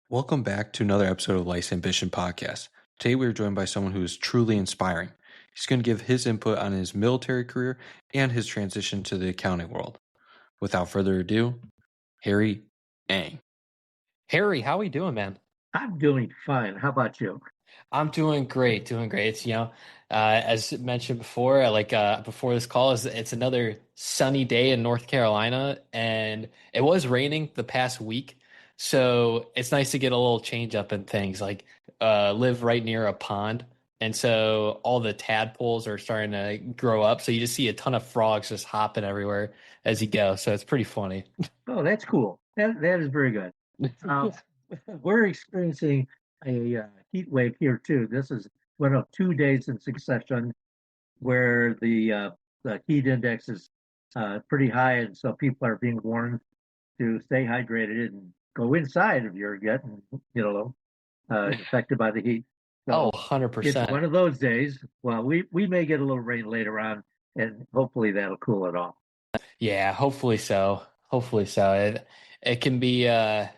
Welcome back to another episode of Life's Ambition Podcast. Today we are joined by someone who is truly inspiring. He's going to give his input on his military career and his transition to the accounting world. Without further ado, Harry Ang. Harry, how we doing, man? I'm doing fine. How about you? I'm doing great, doing great. As mentioned before, before this call, it's another sunny day in North Carolina, and it was raining the past week, so it's nice to get a little change up in things. Live right near a pond, and so all the tadpoles are starting to grow up. So you just see a ton of frogs just hopping everywhere as you go. So it's pretty funny. Oh, that's cool. That is very good. We're experiencing a heat wave here too. This is one of 2 days in succession where the heat index is pretty high, and so people are being warned to stay hydrated and go inside if you're getting affected by the heat. Oh, So it's 100%. one of those days. Well, we may get a little rain later on, and hopefully that'll cool it off. Yeah, hopefully so. Hopefully so. It can be an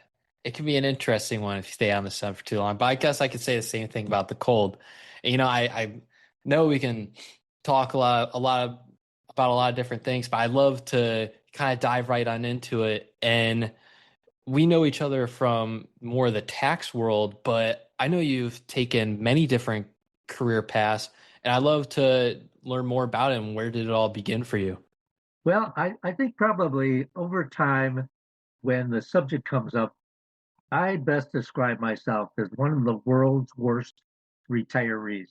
interesting one if you stay on the sun for too long. But I guess I could say the same thing about the cold. I know we can talk about a lot of different things, but I'd love to kind of dive right on into it. And we know each other from more of the tax world, but I know you've taken many different career paths, and I'd love to learn more about it and where did it all begin for you? Well, I think probably over time, when the subject comes up, I best describe myself as one of the world's worst retirees.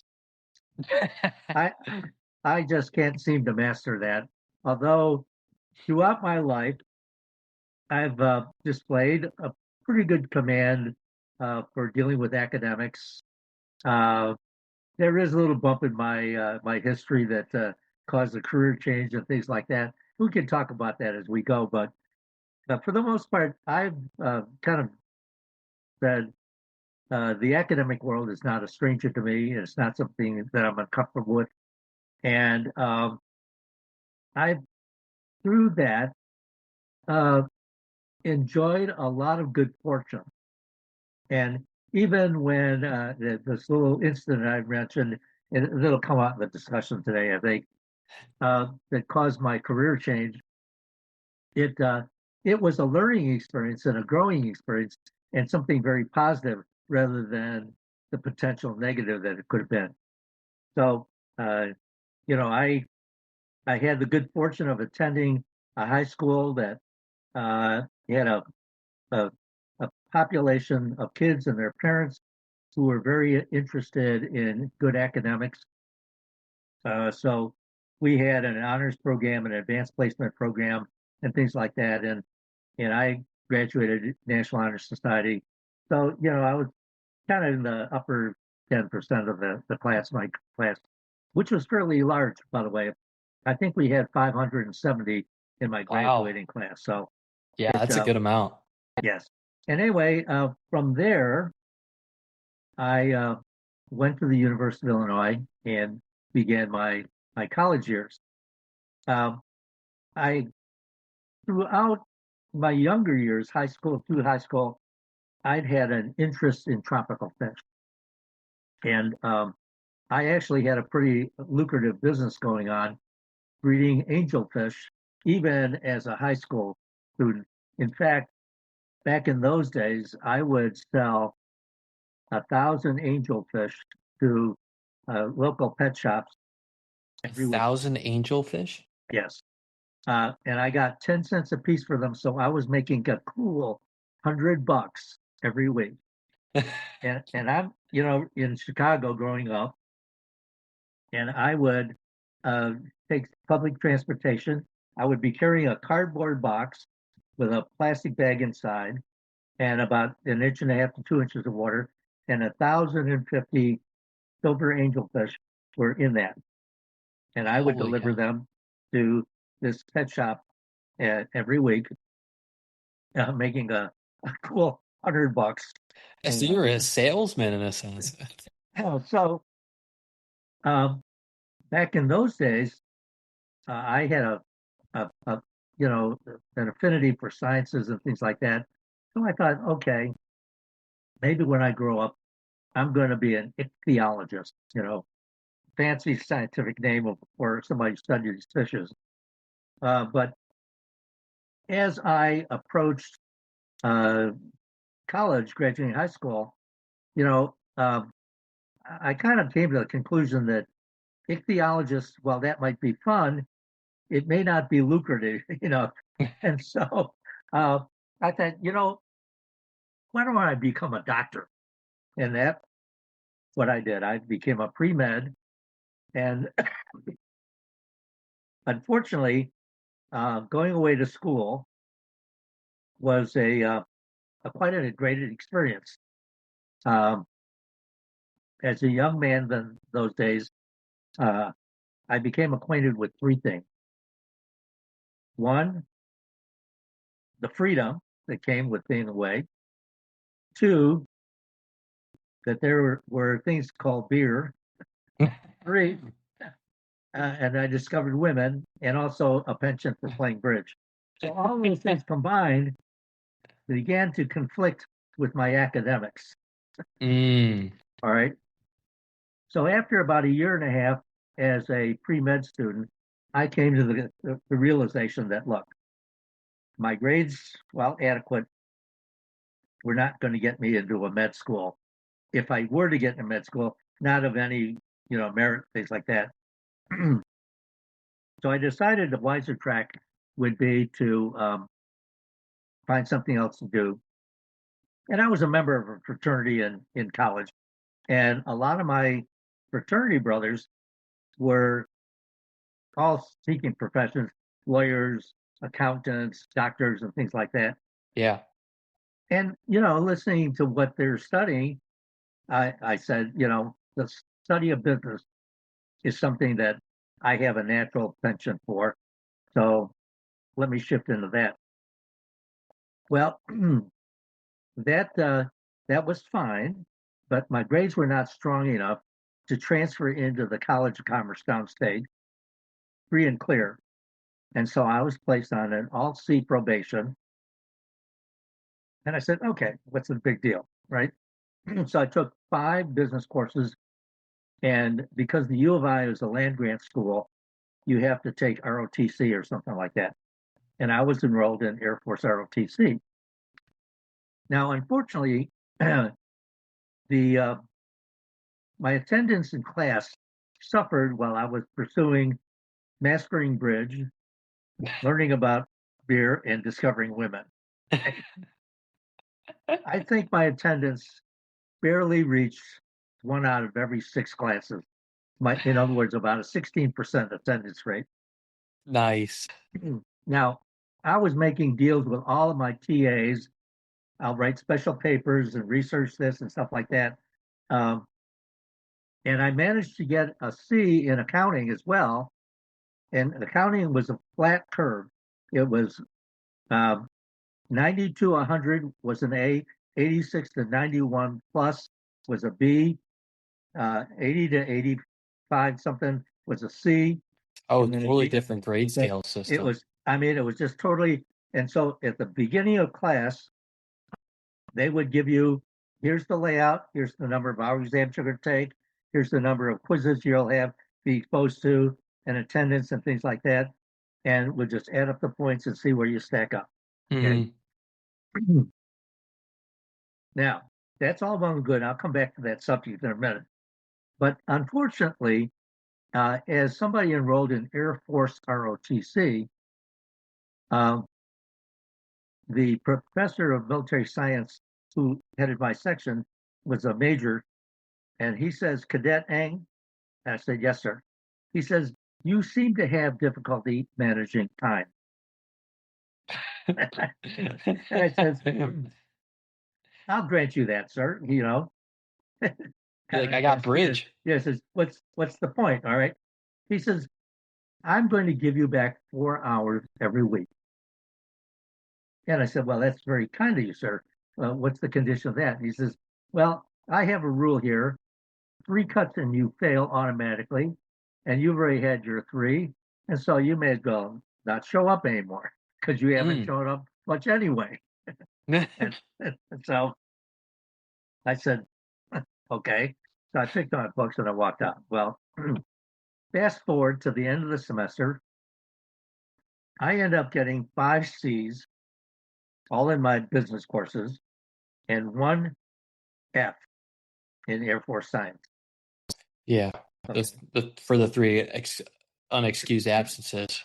I I just can't seem to master that. Although throughout my life, I've displayed a pretty good command for dealing with academics. Uh, there is a little bump in my history that caused a career change and things like that. We can talk about that as we go, but for the most part, I've kind of said the academic world is not a stranger to me. It's not something that I'm uncomfortable with, and I, through that, uh, enjoyed a lot of good fortune. And even when this little incident I mentioned, and it'll come out in the discussion today, I think, that caused my career change, it it was a learning experience and a growing experience and something very positive rather than the potential negative that it could have been. So, uh, I had the good fortune of attending a high school that had a a population of kids and their parents who were very interested in good academics. So we had an honors program, an advanced placement program, and things like that. And I graduated National Honor Society. So I was kind of in the upper 10% of the class, my class, which was fairly large, by the way. I think we had 570 in my Wow. graduating class. So Yeah, it that's a good amount. yes. And anyway, from there, I went to the University of Illinois and began my college years. Um, I throughout my younger years, high school through high school, I'd had an interest in tropical fish, and I actually had a pretty lucrative business going on breeding angelfish, even as a high school student. In fact, back in those days, I would sell 1,000 angelfish to local pet shops A every week. thousand angelfish? Yes. And I got 10 cents a piece for them. So I was making a cool $100 every week. And I'm, in Chicago growing up, and I would uh, take public transportation. I would be carrying a cardboard box with a plastic bag inside and about an inch and a half to 2 inches of water, and 1,050 silver angelfish were in that. And I would Holy deliver cow. them to this pet shop every week, making a cool $100. Yeah, so And you were a salesman in a sense. so um, back in those days, I had a an affinity for sciences and things like that. So I thought, okay, maybe when I grow up, I'm going to be an ichthyologist, fancy scientific name for somebody who studies fishes. But as I approached college, graduating high school, I kind of came to the conclusion that ichthyologists, while that might be fun, it may not be lucrative, And so I thought, why don't I become a doctor? And that's what I did. I became a pre-med. And unfortunately, going away to school was a quite a great experience. Um, as a young man in those days, uh, I became acquainted with three things. One, the freedom that came with being away. Two, that there were things called beer. Three, and I discovered women and also a penchant for playing bridge. So all those things combined began to conflict with my academics. Mm. All right. So after about a year and a half as a pre-med student, I came to the realization that, look, my grades, while adequate, were not going to get me into a med school. If I were to get into med school, not of any, merit, things like that. So I decided the wiser track would be to find something else to do. And I was a member of a fraternity in college. And a lot of my fraternity brothers were all seeking professions, lawyers, accountants, doctors, and things like that. Yeah. And, listening to what they're studying, I said, the study of business is something that I have a natural penchant for. So let me shift into that. Well, that was fine, but my grades were not strong enough to transfer into the College of Commerce downstate, free and clear. And so I was placed on an all C probation. And I said, okay, what's the big deal? Right. So I took 5 business courses. And because the U of I is a land grant school, you have to take ROTC or something like that. And I was enrolled in Air Force ROTC. Now, unfortunately, the my attendance in class suffered while I was pursuing mastering bridge, learning about beer, and discovering women. I think my attendance barely reached 1 out of every 6 classes. In other words, about a 16% attendance rate. Nice. Now, I was making deals with all of my TAs. I'll write special papers and research this and stuff like that. And I managed to get a C in accounting as well. And accounting was a flat curve. It was 90 to 100 was an A, 86 to 91 plus was a B, 80 to 85 something was a C. Oh, And then totally different grade scale it system. was, it was just totally. And so at the beginning of class, they would give you, here's the layout, here's the number of hours exams you're going to take, here's the number of quizzes you'll have be exposed to, and attendance and things like that. And we'll just add up the points and see where you stack up. Okay. Mm-hmm. Now, that's all well and good. I'll come back to that subject in a minute. But unfortunately, as somebody enrolled in Air Force ROTC, the professor of military science who headed my section was a major, and he says, Cadet Eng? And I said, yes, sir. He says, you seem to have difficulty managing time. And I says, I'll grant you that, sir. Like, I got bridge. Yeah, says, what's the point? All right. He says, I'm going to give you back 4 hours every week. And I said, well, that's very kind of you, sir. What's the condition of that? And he says, well, I have a rule here. 3 cuts and you fail automatically. And you've already had your 3. And so you may as well not show up anymore because you haven't shown up much anyway. and so I said, okay. So I picked on books and I walked out. Well, fast forward to the end of the semester, I end up getting 5 C's, all in my business courses, and 1 F in Air Force Science. Yeah, Okay. for the three unexcused absences.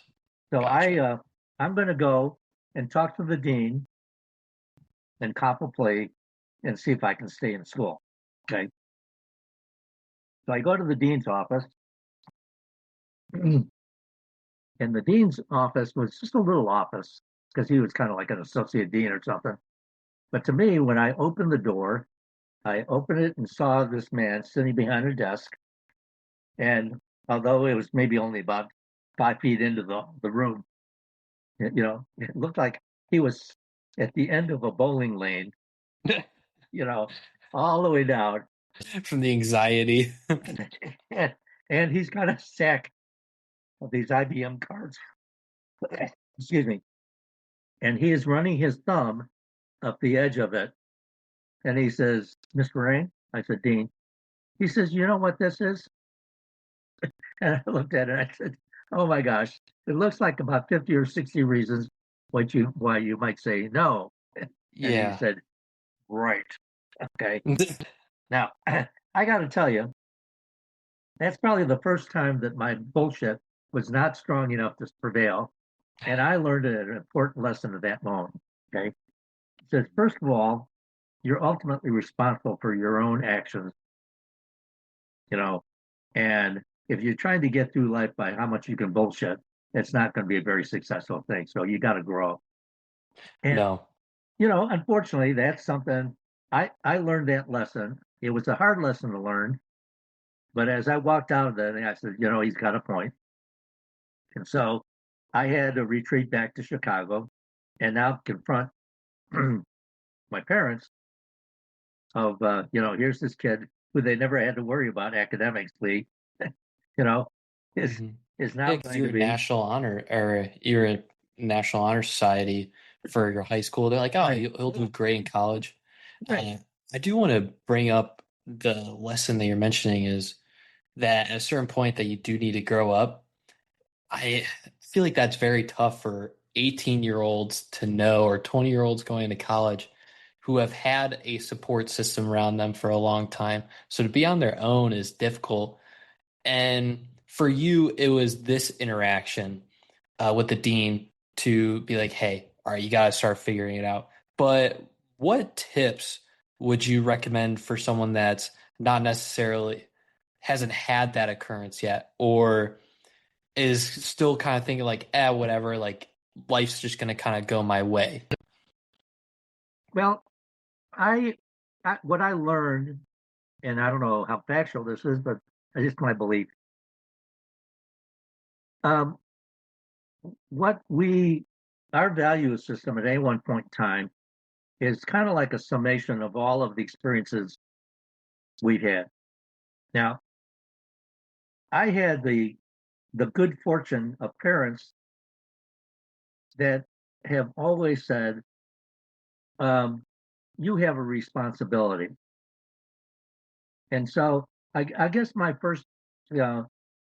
So Gotcha. I'm going to go and talk to the dean and cop a plea and see if I can stay in school. Okay. So I go to the dean's office, and the dean's office was just a little office because he was kind of like an associate dean or something. But to me, when I opened the door, I opened it and saw this man sitting behind a desk. And although it was maybe only about 5 feet into the room, it looked like he was at the end of a bowling lane, you know, all the way down. From the anxiety. and, and he's got a stack of these IBM cards. Excuse me. And he is running his thumb up the edge of it. And he says, Mr. Rain? I said, Dean. He says, you know what this is? And I looked at it and I said, oh my gosh, it looks like about 50 or 60 reasons why you might say no. And he Yeah. said, right. Okay. Now, I got to tell you, that's probably the first time that my bullshit was not strong enough to prevail. And I learned an important lesson at that moment. Okay. It says, first of all, you're ultimately responsible for your own actions, you know, and if you're trying to get through life by how much you can bullshit, it's not going to be a very successful thing. So you got to grow. And, No. unfortunately, that's something I learned that lesson. It was a hard lesson to learn. But as I walked out of that, I said, he's got a point. And so I had to retreat back to Chicago and now confront my parents of, here's this kid who they never had to worry about academically, you know, is hmm is Yeah, now because going to be you're a National Honor Society for your high school. They're like, oh, right, he'll do great in college. right. I do want to bring up the lesson that you're mentioning is that at a certain point that you do need to grow up. I feel like that's very tough for 18-year-olds to know or 20-year-olds going to college who have had a support system around them for a long time. So to be on their own is difficult. And for you, it was this interaction with the dean to be like, hey, all right, you got to start figuring it out. But what tips would you recommend for someone that's not necessarily hasn't had that occurrence yet or is still kind of thinking like, whatever, like life's just going to kind of go my way? Well, I, what I learned, and I don't know how factual this is, but it's just my belief. Um, what our value system at any one point in time is kind of like a summation of all of the experiences we've had. Now, I had the good fortune of parents that have always said, um, "You have a responsibility," and so I guess my first,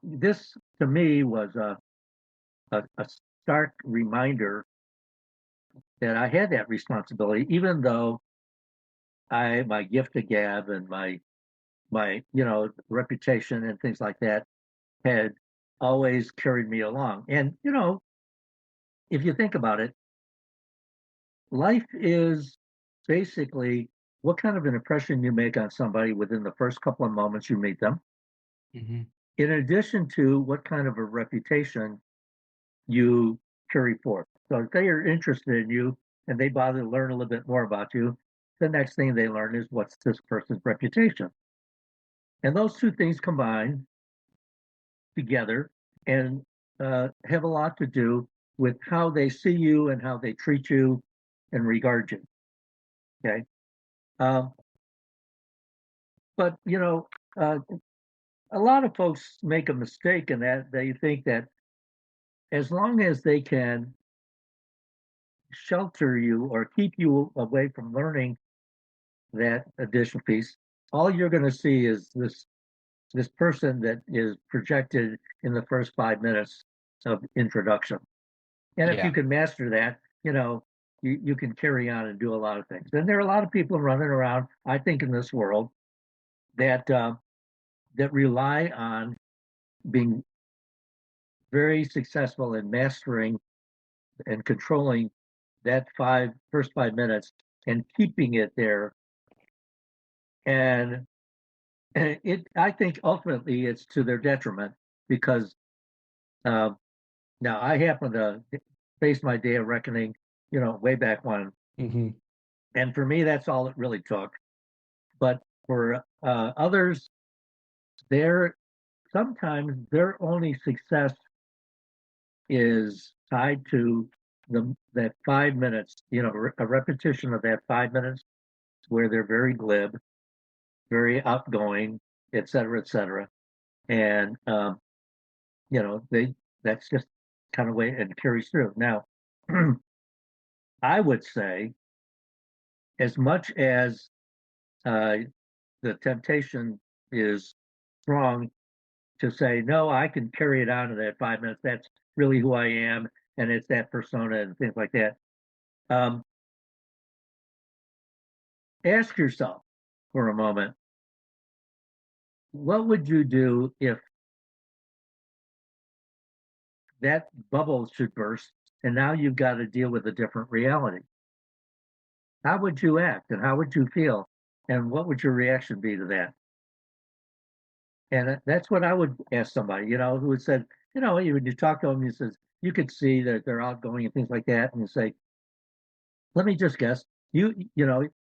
this to me was a stark reminder that I had that responsibility, even though my gift of gab and my reputation and things like that had always carried me along. And if you think about it, life is basically what kind of an impression you make on somebody within the first couple of moments you meet them, hmm in addition to what kind of a reputation you carry forth. So if they are interested in you and they bother to learn a little bit more about you, the next thing they learn is what's this person's reputation. And those two things combined together and have a lot to do with how they see you and how they treat you and regard you. Okay. Um, but, a lot of folks make a mistake in that they think that as long as they can shelter you or keep you away from learning that additional piece, all you're going to see is this person that is projected in the first 5 minutes of introduction. And if you Yeah. can master that, you can carry on and do a lot of things. And there are a lot of people running around, I think, in this world that that rely on being very successful in mastering and controlling that first 5 minutes and keeping it there. And I think ultimately it's to their detriment because uh, now I happen to face my day of reckoning, way back when, Mm-hmm. and for me that's all it really took. But for others, they're sometimes their only success is tied to that 5 minutes, a repetition of that 5 minutes where they're very glib, very outgoing, et cetera, et cetera. And they that's just kind of way it carries through. Now, I would say, as much as uh, the temptation is strong to say, no, I can carry it on to that 5 minutes. That's really who I am, and it's that persona and things like that. Um, ask yourself for a moment, what would you do if that bubble should burst and now you've got to deal with a different reality? How would you act and how would you feel? And what would your reaction be to that? And that's what I would ask somebody, who had said, when you talk to them, you says, you could see that they're outgoing and things like that. And you say, let me just guess, you've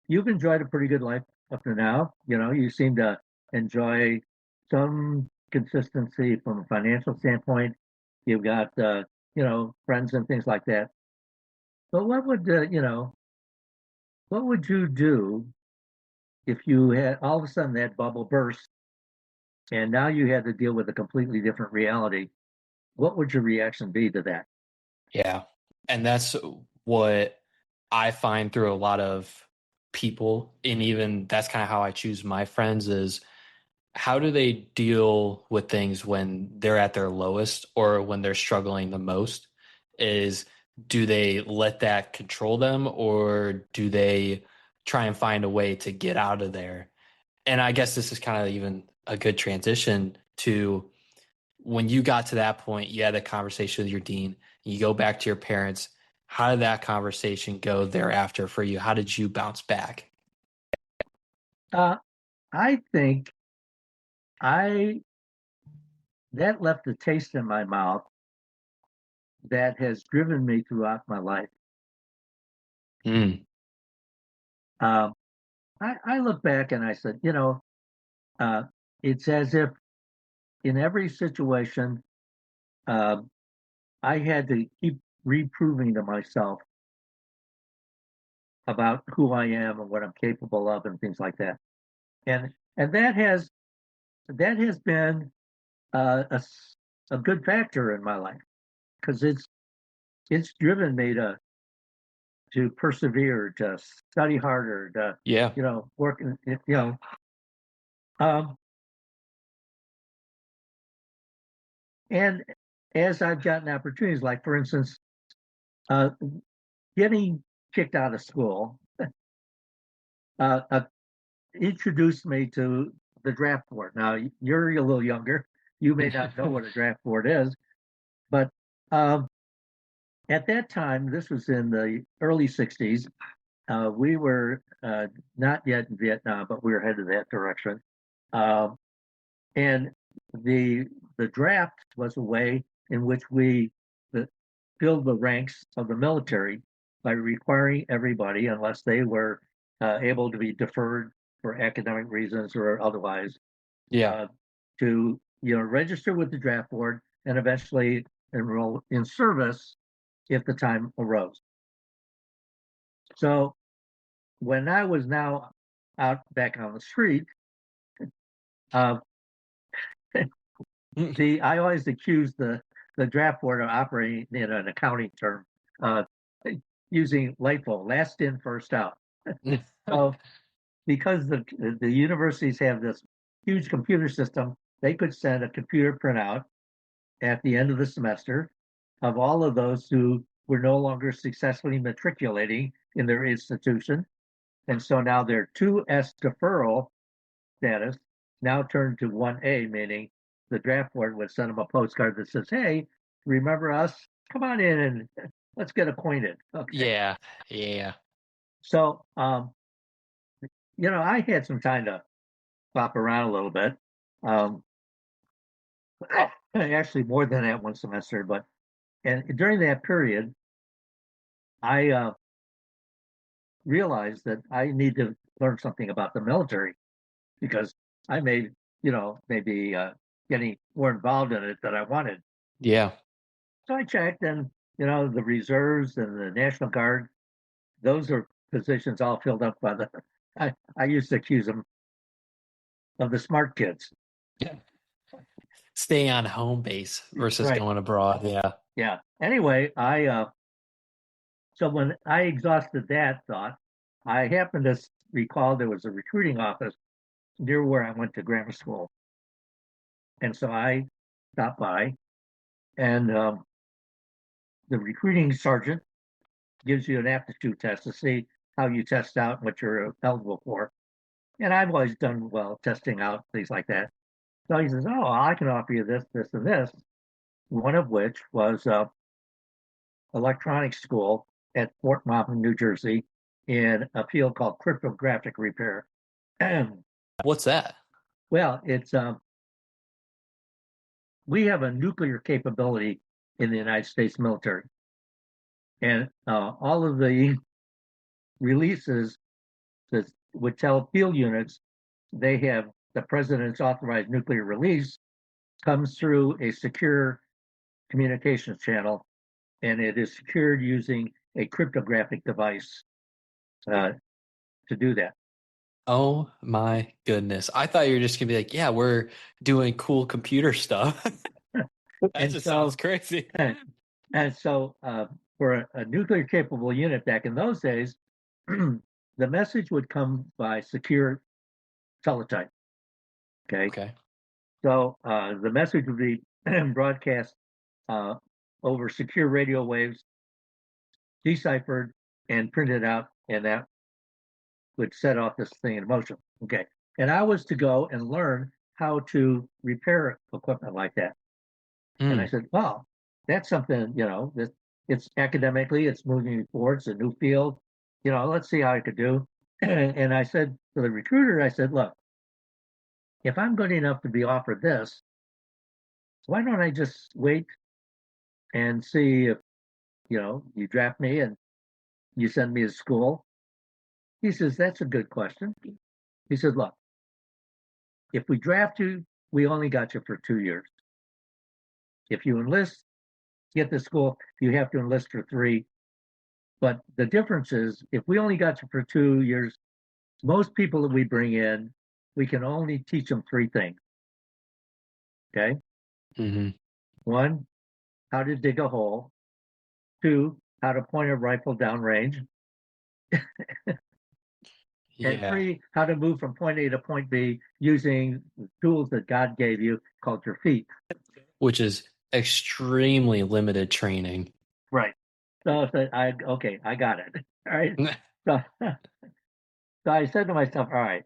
enjoyed a pretty good life up to now. You seem to enjoy some consistency from a financial standpoint. You've got, friends and things like that. But what would you do if you had all of a sudden that bubble burst and now you had to deal with a completely different reality? What would your reaction be to that? Yeah. And that's what I find through a lot of people. And even that's kind of how I choose my friends is how do they deal with things when they're at their lowest or when they're struggling the most? Is do they let that control them or do they try and find a way to get out of there? And I guess this is kind of even a good transition to when you got to that point, you had a conversation with your dean, you go back to your parents. How did that conversation go thereafter for you? How did you bounce back? Uh, I think I that left a taste in my mouth that has driven me throughout my life. Mm, Um, I look back and I said, uh, it's as if in every situation, uh, I had to keep reproving to myself about who I am and what I'm capable of and things like that. And that has been a good factor in my life because it's driven me to persevere, to study harder, to yeah. work. Um, and as I've gotten opportunities, like for instance, uh, getting kicked out of school, uh, introduced me to the draft board. Now you're a little younger, you may not know what a draft board is, but um, at that time, this was in the early '60s. We were not yet in Vietnam, but we were headed that direction. Um, and the the draft was a way in which we the, filled the ranks of the military by requiring everybody, unless they were able to be deferred for academic reasons or otherwise, Yeah. uh, to register with the draft board and eventually enroll in service if the time arose. So when I was now out back on the street, uh, I always accused the draft board of operating in an accounting term, uh, using LIFO, last in, first out. So because the universities have this huge computer system, they could send a computer printout at the end of the semester of all of those who were no longer successfully matriculating in their institution. And so now their 2S deferral status now turned to 1A, meaning the draft board would send them a postcard that says, hey, remember us? Come on in and let's get acquainted. Okay. Yeah. Yeah. So, I had some time to flop around a little bit. Um, actually, more than that one semester, but and during that period, I realized that I need to learn something about the military because I made, maybe getting more involved in it than I wanted. Yeah. So I checked, and the reserves and the National Guard; those are positions all filled up by the. I used to accuse them of the smart kids. Yeah. Staying on home base versus Right. going abroad. Yeah. Yeah. Anyway, so when I exhausted that thought, I happened to recall there was a recruiting office near where I went to grammar school, and so I stopped by, and the recruiting sergeant gives you an aptitude test to see how you test out and what you're eligible for. And I've always done well testing out things like that. So he says, "Oh, I can offer you this, this, and this." One of which was electronics school at Fort Monmouth, New Jersey, in a field called cryptographic repair. What's that? Well, it's we have a nuclear capability in the United States military, and all of the releases that would tell field units they have the president's authorized nuclear release comes through a secure communications channel, and it is secured using a cryptographic device to do that. Oh my goodness. I thought you were just gonna be like, yeah, we're doing cool computer stuff. That just sounds crazy. And so for a nuclear capable unit back in those days, the message would come by secure teletype. Okay. Okay. So the message would be broadcast over secure radio waves, deciphered and printed out, and that would set off this thing in motion. Okay. And I was to go and learn how to repair equipment like that. And I said, wow, that's something, that it's academically, it's moving forward, it's a new field. Let's see how I could do. And I said to the recruiter, I said, look, if I'm good enough to be offered this, why don't I just wait and see if, you draft me and you send me to school? He says, that's a good question. He said, look, if we draft you, we only got you for 2 years. If you enlist, get to school, you have to enlist for 3. But the difference is, if we only got you for 2 years, most people that we bring in, we can only teach them 3 things. Okay. Mm-hmm. 1, how to dig a hole. 2, how to point a rifle downrange. And Yeah. 3, how to move from point A to point B using the tools that God gave you called your feet. Which is extremely limited training. Right. So I got it. All right. So, so I said to myself, all right.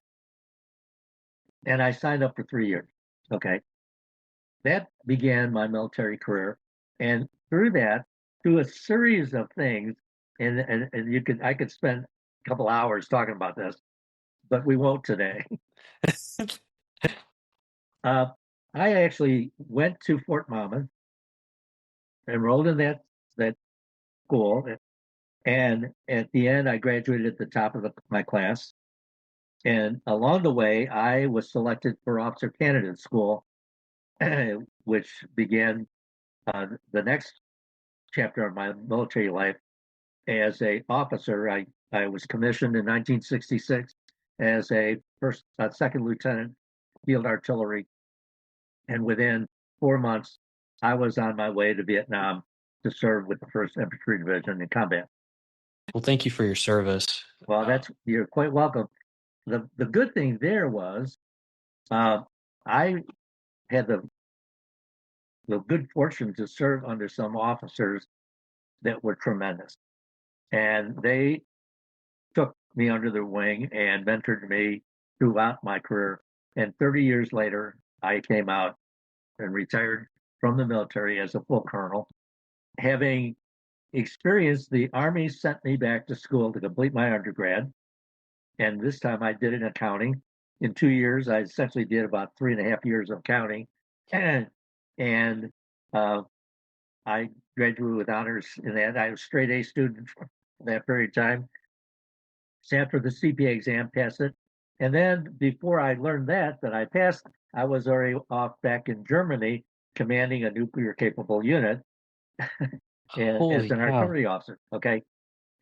And I signed up for 3 years. Okay. That began my military career. And through that, through a series of things, and I could spend a couple hours talking about this, but we won't today. I actually went to Fort Monmouth, enrolled in that school, and at the end, I graduated at the top of my class. And along the way, I was selected for officer candidate school, which began the next chapter of my military life. As a officer, I was commissioned in 1966 as a second lieutenant field artillery, and within 4 months, I was on my way to Vietnam to serve with the First Infantry Division in combat. Well, thank you for your service. Well, you're quite welcome. the good thing there was uh, I had the good fortune to serve under some officers that were tremendous, and they took me under their wing and mentored me throughout my career. And 30 years later, I came out and retired from the military as a full colonel, having experienced the Army sent me back to school to complete my undergrad. And this time I did it in accounting. In 2 years, I essentially did about 3.5 years of accounting. And uh, I graduated with honors in that. I was a straight A student for that period of time. Sat for the CPA exam, passed it. And then before I learned that I passed, I was already off back in Germany commanding a nuclear capable unit as Holy an cow. artillery officer. Okay.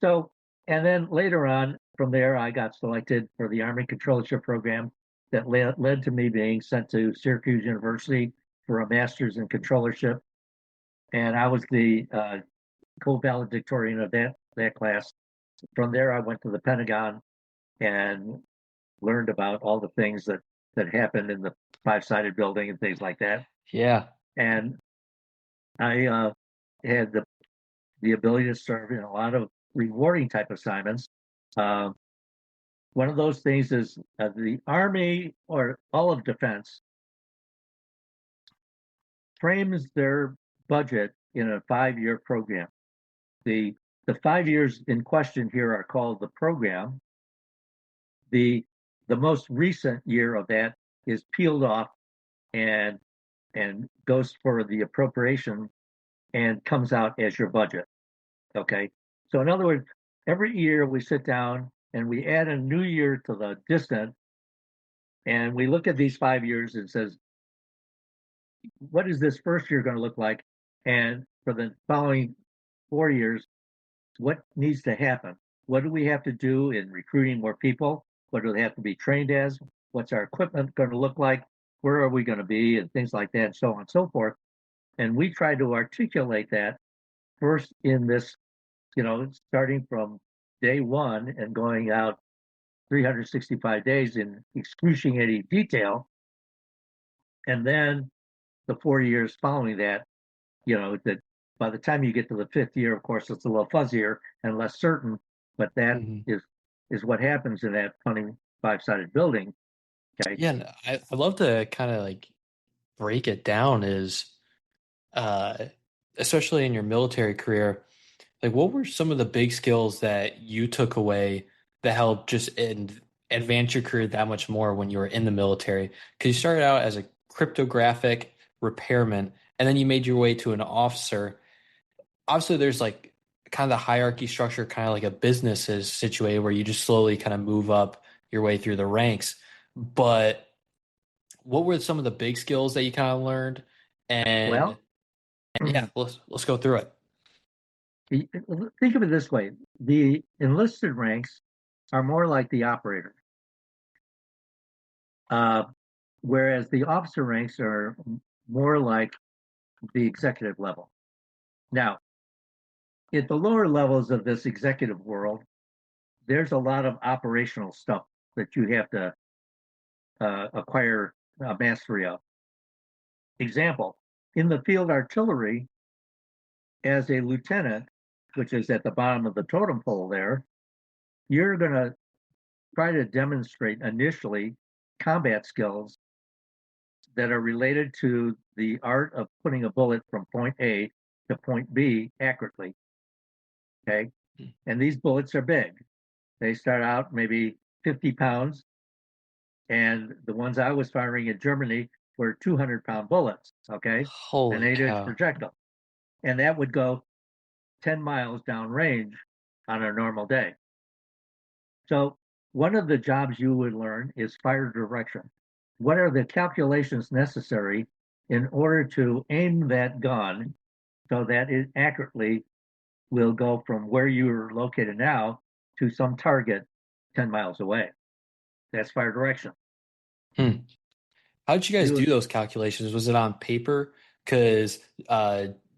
So, and then later on from there, I got selected for the Army Controllership Program that led to me being sent to Syracuse University for a master's in controllership. And I was the co-valedictorian of that class. From there, I went to the Pentagon and learned about all the things that happened in the five-sided building and things like that. Yeah. And I had the ability to serve in a lot of rewarding type assignments. Uh, One of those things is the Army or all of defense frames their budget in a 5-year program. The 5 years in question here are called the program. The most recent year of that is peeled off and goes for the appropriation and comes out as your budget. Okay. So in other words, every year we sit down and we add a new year to the distant, and we look at these 5 years and says, what is this first year going to look like? And for the following 4 years, what needs to happen? What do we have to do in recruiting more people? What do they have to be trained as? What's our equipment going to look like? Where are we going to be? And things like that, and so on and so forth. And we try to articulate that first in this, starting from day one and going out 365 days in excruciating detail. And then the 4 years following that, that by the time you get to the fifth year, of course, it's a little fuzzier and less certain, but that is what happens in that funny five-sided building. Okay. Yeah, and I love to kind of like break it down is especially in your military career, like what were some of the big skills that you took away that helped just advance your career that much more when you were in the military? Because you started out as a cryptographic repairman and then you made your way to an officer. Obviously, there's like kind of the hierarchy structure, kind of like a business is situated where you just slowly kind of move up your way through the ranks. But what were some of the big skills that you kind of learned? And Well, yeah, let's go through it. think of it this way: the enlisted ranks are more like the operator, uh, whereas the officer ranks are more like the executive level. Now, at the lower levels of this executive world, there's a lot of operational stuff that you have to acquire mastery of. Example, in the field artillery, as a lieutenant, which is at the bottom of the totem pole there, you're going to try to demonstrate initially combat skills that are related to the art of putting a bullet from point A to point B accurately. Okay. And these bullets are big. They start out maybe 50 pounds. And the ones I was firing in Germany were 200-pound bullets. Okay. An Holy 8-inch cow. projectile. And that would go 10 miles downrange on a normal day. So one of the jobs you would learn is fire direction. What are the calculations necessary in order to aim that gun so that it accurately will go from where you are located now to some target 10 miles away? That's fire direction. How did you guys You do those calculations? Was it on paper? Because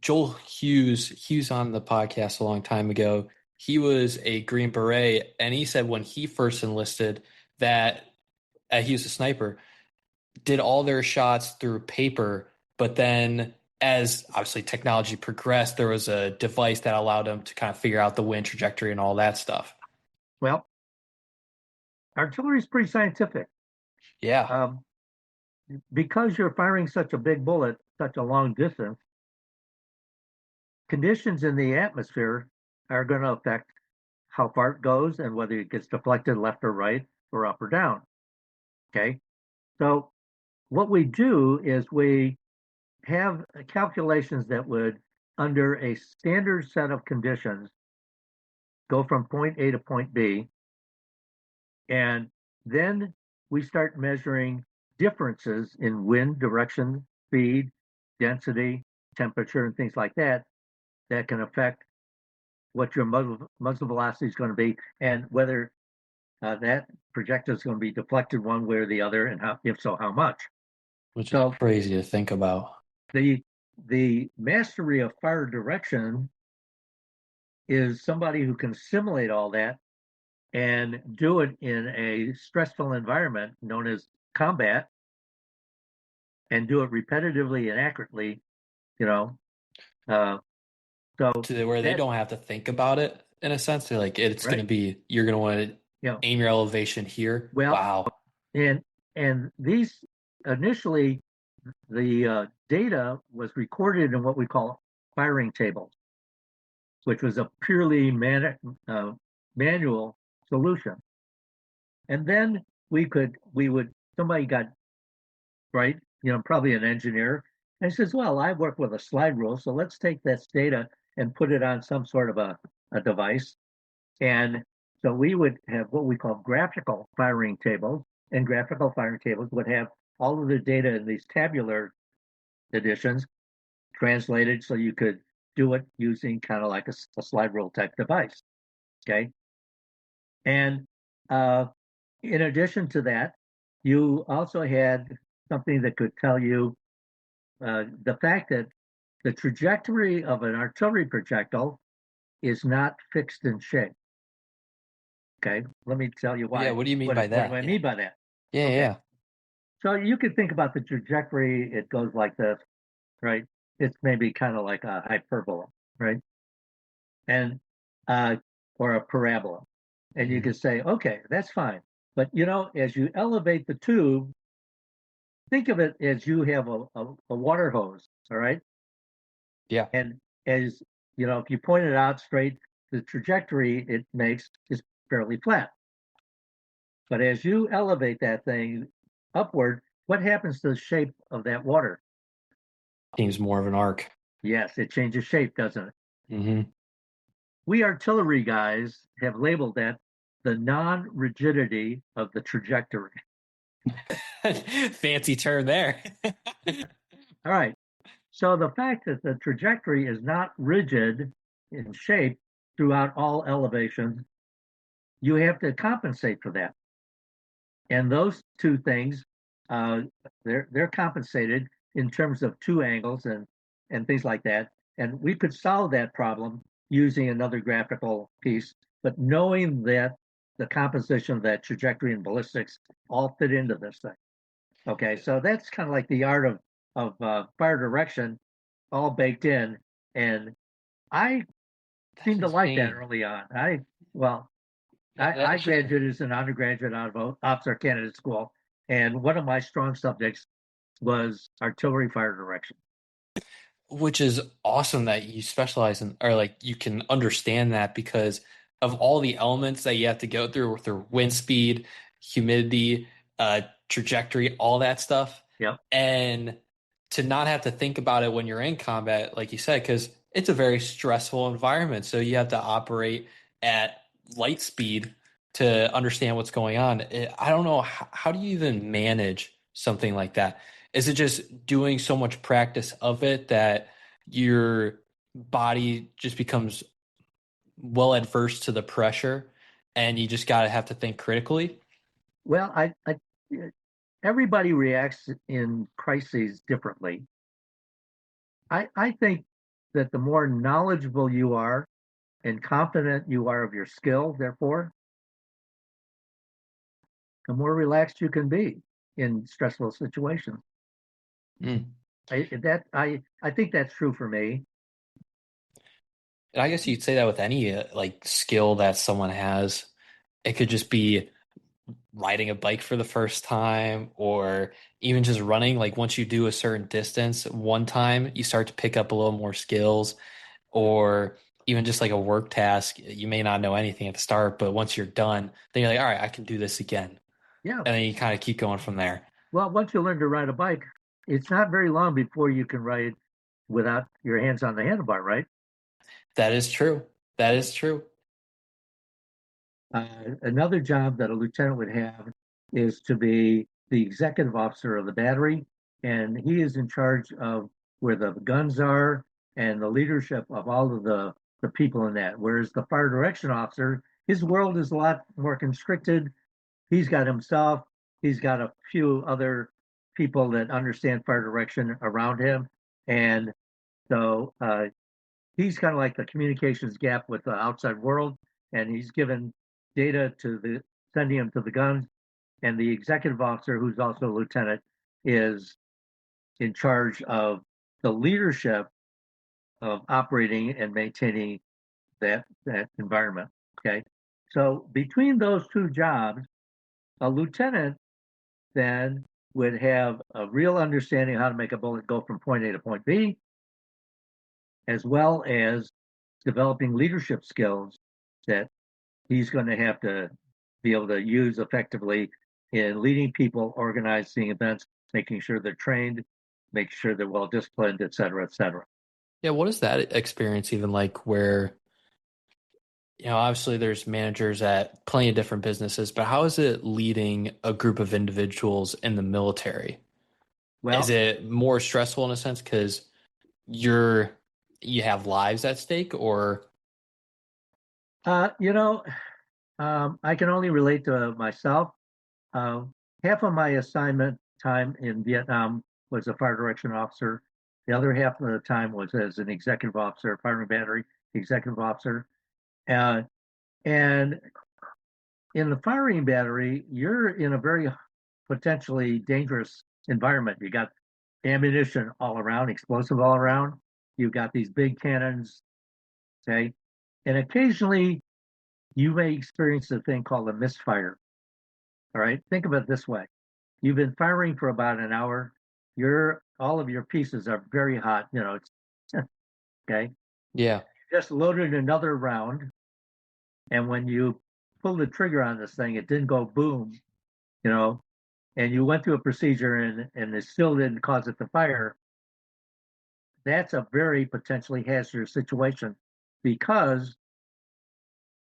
Joel Hughes, he was on the podcast a long time ago. He was a Green Beret, and he said when he first enlisted, that he was a sniper, did all their shots through paper, but then as obviously technology progressed, there was a device that allowed them to kind of figure out the wind trajectory and all that stuff. Well, artillery is pretty scientific. Yeah. Because you're firing such a big bullet, such a long distance, conditions in the atmosphere are going to affect how far it goes and whether it gets deflected left or right or up or down. Okay. So what we do is we have calculations that would, under a standard set of conditions, go from point A to point B. And then we start measuring differences in wind direction, speed, density, temperature, and things like that that can affect what your muzzle velocity is going to be and whether that projectile is going to be deflected one way or the other, and how, if so, how much. Which is So crazy to think about. the mastery of fire direction is somebody who can simulate all that and do it in a stressful environment known as combat and do it repetitively and accurately, you know. So To where they that, don't have to think about it in a sense. They're like, it's going to right, be, you're going to want to you know, aim your elevation here. well, Wow. and these initially the data was recorded in what we call firing tables, which was a purely manual solution. And then somebody got, right, probably an engineer, and he says, well, I work with a slide rule, so let's take this data and put it on some sort of a device. And so we would have what we call graphical firing tables, and graphical firing tables would have all of the data in these tabular editions translated so you could do it using kind of like a slide rule type device. Okay. And in addition to that, you also had something that could tell you the fact that the trajectory of an artillery projectile is not fixed in shape. Okay, let me tell you Yeah. why. What do you mean What, by what do that? I Yeah. mean by that? Yeah. Okay, Yeah. so you could think about the trajectory. It goes like this, right? It's maybe kind of like a hyperbola, right? And or a parabola. And you Mhm. could say, okay, that's fine. But as you elevate the tube, think of it as you have a water hose, all right? Yeah. And as if you point it out straight, the trajectory it makes is fairly flat. But as you elevate that thing upward, what happens to the shape of that water? Seems more of an arc. Yes, it changes shape, doesn't it? Hmm. We artillery guys have labeled that the non-rigidity of the trajectory. Fancy term there. All right. So the fact that the trajectory is not rigid in shape throughout all elevations, you have to compensate for that. And those two things, uh, they're compensated in terms of two angles and things like that. And we could solve that problem using another graphical piece, but knowing that the composition of that trajectory and ballistics all fit into this thing. Okay, so that's kind of like the art of fire direction, all baked in. And I That's seemed to like that insane. early on. Well, I That's just, graduated as an undergraduate out of officer candidate school, and one of my strong subjects was artillery fire direction. which is awesome that you specialize in, or like you can understand that because of all the elements that you have to go through with the wind speed, humidity, trajectory, all that stuff. Yep. And to not have to think about it when you're in combat, like you said, because it's a very stressful environment. So you have to operate at light speed to understand what's going on. I don't know. How do you even manage something like that? Is it just doing so much practice of it that your body just becomes well adverse to the pressure and you just got to have to think critically? Well, everybody reacts in crises differently. I think that the more knowledgeable you are and confident you are of your skill, therefore, the more relaxed you can be in stressful situations. Mm. I think that's true for me. And I guess you'd say that with any like skill that someone has. It could just be riding a bike for the first time or even just running. Like once you do a certain distance one time, you start to pick up a little more skills, or even just like a work task. You may not know anything at the start, but once you're done, then you're like, all right, I can do this again. Yeah. And then you kind of keep going from there. Well, once you learn to ride a bike, it's not very long before you can ride without your hands on the handlebar, right? That is true. That is true. Another job that a lieutenant would have is to be the executive officer of the battery, and he is in charge of where the guns are and the leadership of all of the people in that. Whereas the fire direction officer, his world is a lot more constricted. He's got himself, he's got a few other people that understand fire direction around him, and so he's kind of like the communications gap with the outside world, and he's given data to the sending him to the guns. And the executive officer, who's also a lieutenant, is in charge of the leadership of operating and maintaining that environment. Okay, so between those two jobs, a lieutenant then would have a real understanding of how to make a bullet go from point A to point B, as well as developing leadership skills that he's going to have to be able to use effectively in leading people, organizing events, making sure they're trained, making sure they're well disciplined, et cetera, et cetera. Yeah, what is that experience even like where, obviously there's managers at plenty of different businesses, but how is it leading a group of individuals in the military? Is Well, it more stressful in a sense because you're you have lives at stake, or uh, you know, I can only relate to myself. Uh, Half of my assignment time in Vietnam was a fire direction officer. The other half of the time was as an executive officer, firing battery executive officer. Uh, and in the firing battery, you're in a very potentially dangerous environment. You got ammunition all around, explosive all around. You've got these big cannons, okay? And occasionally you may experience a thing called a misfire. All right. Think of it this way. You've been firing for about an hour. Your all of your pieces are very hot, it's okay. yeah, Just loaded another round. And when you pull the trigger on this thing, it didn't go boom, you know, and you went through a procedure and it still didn't cause it to fire. That's a very potentially hazardous situation because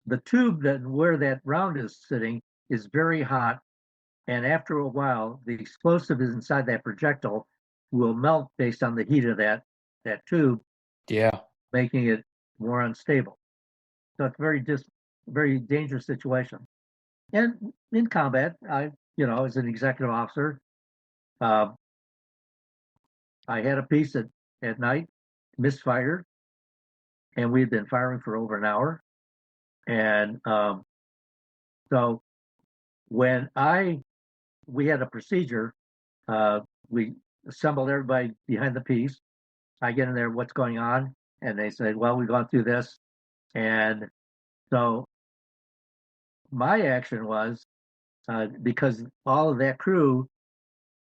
the tube that where that round is sitting is very hot. And after a while, the explosive is inside that projectile will melt based on the heat of that tube, yeah, making it more unstable. So it's very dangerous situation. And in combat, as an executive officer, uh, I had a piece at night misfired, and we'd been firing for over an hour. And so when we had a procedure, uh, we assembled everybody behind the piece. I get in there, what's going on? And they said, well, we've gone through this. And so my action was because all of that crew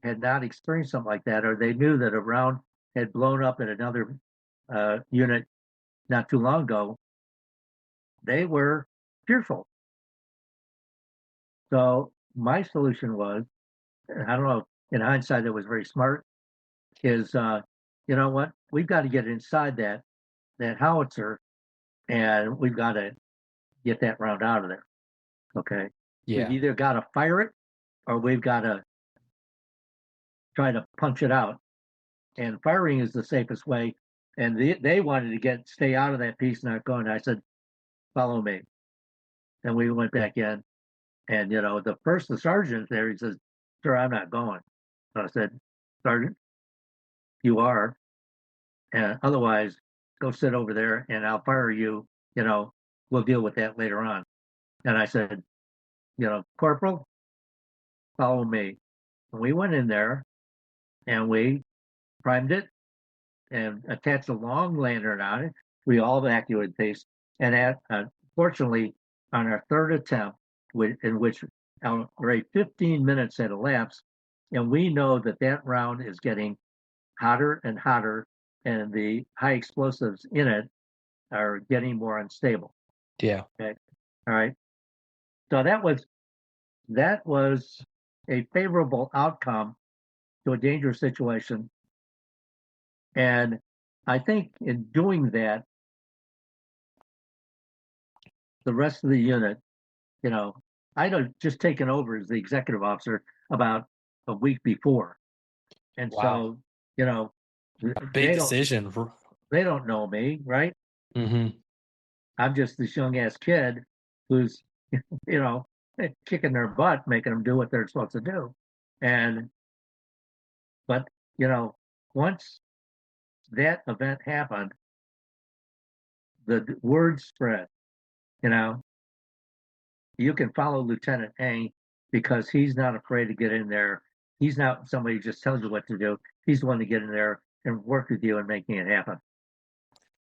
had not experienced something like that, or they knew that a round had blown up in another unit not too long ago, they were fearful. So my solution was, I don't know, in hindsight, it was very smart, is, you know what? We've got to get inside that howitzer and we've got to get that round out of there. Okay. We've yeah, either got to fire it or we've got to try to punch it out. And firing is the safest way. And they wanted to stay out of that piece, not going. I said, follow me. And we went back in. And, the sergeant there, he says, sir, I'm not going. So I said, Sergeant, you are. And otherwise, go sit over there and I'll fire you. We'll deal with that later on. And I said, Corporal, follow me. And we went in there and we primed it and attached a long lantern on it. We all evacuated these. And fortunately, on our third attempt, in which already 15 minutes had elapsed, and we know that that round is getting hotter and hotter, and the high explosives in it are getting more unstable. Yeah. Okay. All right. So that was a favorable outcome to a dangerous situation. And I think in doing that, the rest of the unit, I'd have just taken over as the executive officer about a week before. And Wow. so, you know, A big decision. they don't know me, right? Mm-hmm. I'm just this young ass kid who's, you know, kicking their butt, making them do what they're supposed to do. And, but, once that event happened, the word spread, you know, you can follow Lieutenant A because he's not afraid to get in there. He's not somebody who just tells you what to do. He's the one to get in there and work with you and making it happen.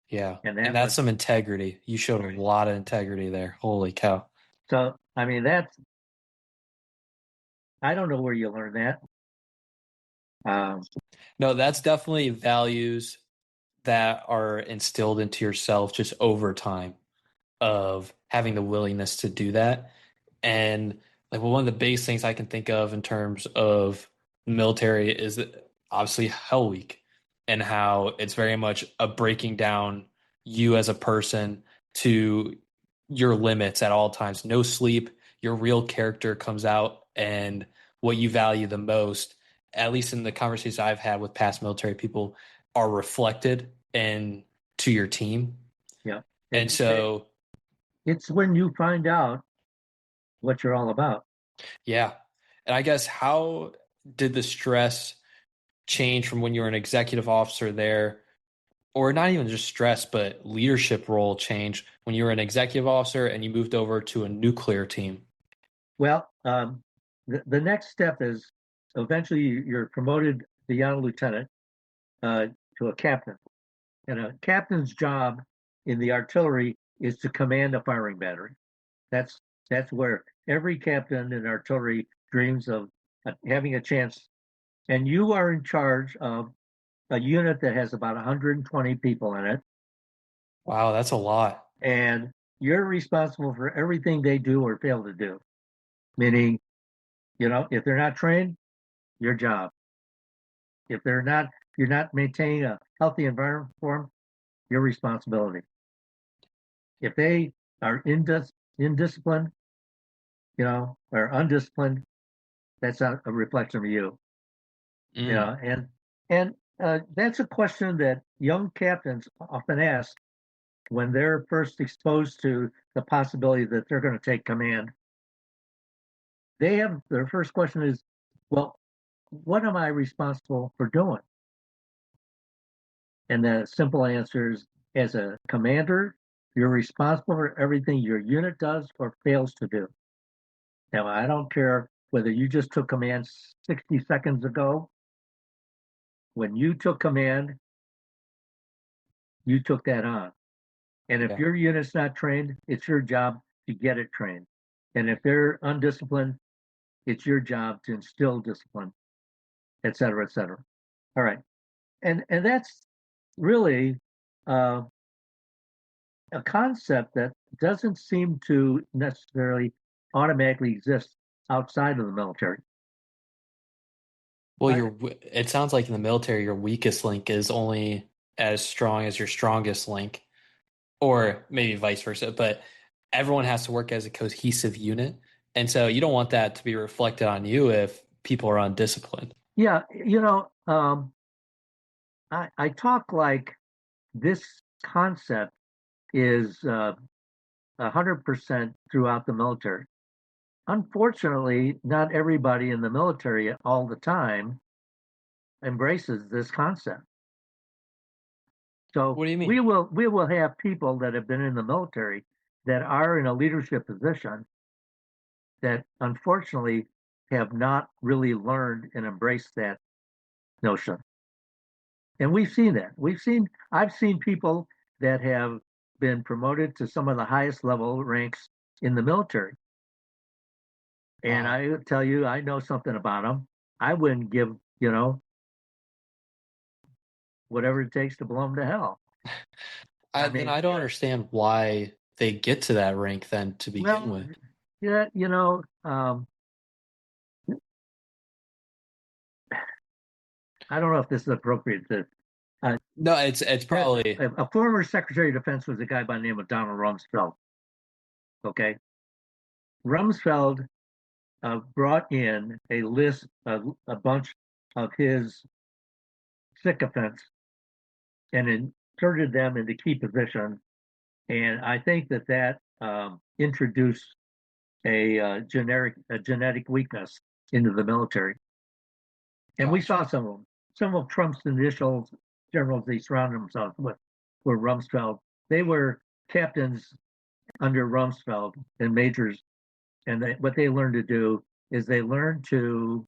Yeah. And And that's some integrity. You showed a lot of integrity there. Holy cow. so, I mean, I don't know where you learn that. No, that's definitely values that are instilled into yourself just over time of having the willingness to do that. And like, well, one of the biggest things I can think of in terms of military is that obviously Hell Week, and how it's very much a breaking down you as a person to your limits at all times. No sleep, your real character comes out, and what you value the most, at least in the conversations I've had with past military people, are reflected and to your team. Yeah. And so It's when you find out what you're all about. yeah. And I guess, how did the stress change from when you were an executive officer there, or not even just stress, but leadership role change when you were an executive officer and you moved over to a nuclear team? Well, the next step is eventually you're promoted beyond lieutenant to a captain. And a captain's job in the artillery is to command a firing battery. That's where every captain in artillery dreams of having a chance. And you are in charge of a unit that has about 120 people in it, Wow, that's a lot. and you're responsible for everything they do or fail to do. Meaning, if they're not trained, your job. If you're not maintaining a healthy environment for them, your responsibility. If they are indisciplined, or undisciplined, that's not a reflection of you. And that's a question that young captains often ask when they're first exposed to the possibility that they're going to take command. Their first question is, well, what am I responsible for doing? And the simple answer is, as a commander, you're responsible for everything your unit does or fails to do. Now, I don't care whether you just took command 60 seconds ago. When you took command, you took that on. And if Yeah. your unit's not trained, it's your job to get it trained. And if they're undisciplined, it's your job to instill discipline, et cetera, et cetera. All right. And that's really uh, a concept that doesn't seem to necessarily automatically exist outside of the military. Well, it sounds like in the military, your weakest link is only as strong as your strongest link, or maybe vice versa. But everyone has to work as a cohesive unit. And so you don't want that to be reflected on you if people are undisciplined. Yeah, I talk like this concept is 100% throughout the military. Unfortunately, not everybody in the military all the time embraces this concept. So What do you mean? we will have people that have been in the military that are in a leadership position that unfortunately have not really learned and embraced that notion. And we've seen that. I've seen people that have been promoted to some of the highest level ranks in the military. And Wow. I tell you, I know something about them. I wouldn't give, whatever it takes to blow them to hell. Then I don't understand why they get to that rank then to begin well, with. yeah, I don't know if this is appropriate. No, it's probably A former Secretary of Defense was a guy by the name of Donald Rumsfeld. Okay, Rumsfeld brought in a list of a bunch of his sycophants and inserted them into key positions. And I think that introduced a genetic weakness into the military. And we saw some of them. Some of Trump's initial generals they surrounded themselves with were Rumsfeld. They were captains under Rumsfeld and majors. And what they learned to do is they learned to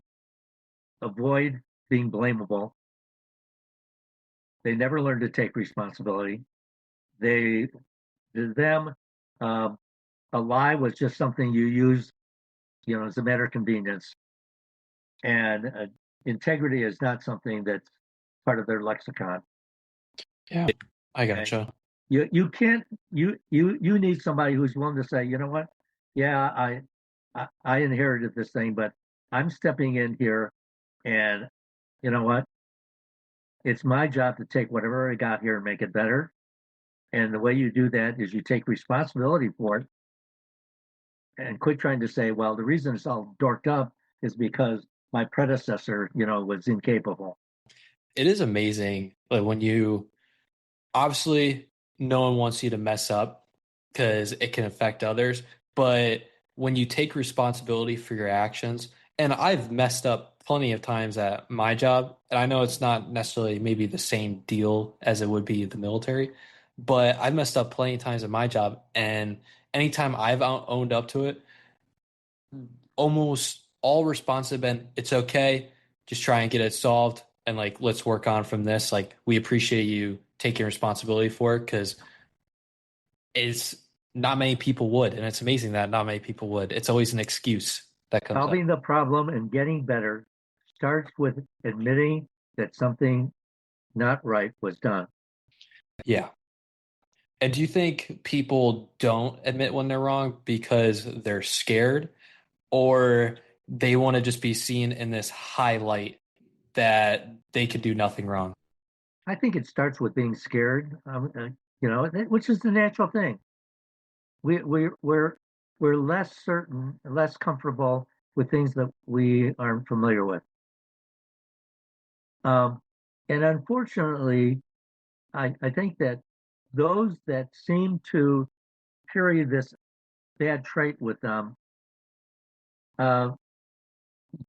avoid being blamable. They never learned to take responsibility. To them, a lie was just something you use, as a matter of convenience. And integrity is not something that's part of their lexicon. Yeah, I Okay? gotcha. You can't you need somebody who's willing to say, you know what? Yeah, I inherited this thing, but I'm stepping in here, and you know what? It's my job to take whatever I got here and make it better. And the way you do that is you take responsibility for it and quit trying to say, well, the reason it's all dorked up is because my predecessor, was incapable. It is amazing, like when you obviously no one wants you to mess up because it can affect others, but when you take responsibility for your actions, and I've messed up plenty of times at my job, and I know it's not necessarily maybe the same deal as it would be the military, but I've messed up plenty of times at my job, and anytime I've owned up to it, almost all responses have been, it's okay, just try and get it solved, and like let's work on from this. Like we appreciate you taking responsibility for it because it's not many people would, and it's amazing that not many people would. It's always an excuse that comes up. Solving the problem and getting better starts with admitting that something not right was done. Yeah. And do you think people don't admit when they're wrong because they're scared, or they want to just be seen in this highlight that they could do nothing wrong? I think it starts with being scared, which is the natural thing. We're less certain, less comfortable with things that we aren't familiar with. Um, and unfortunately, I think that those that seem to carry this bad trait with them uh,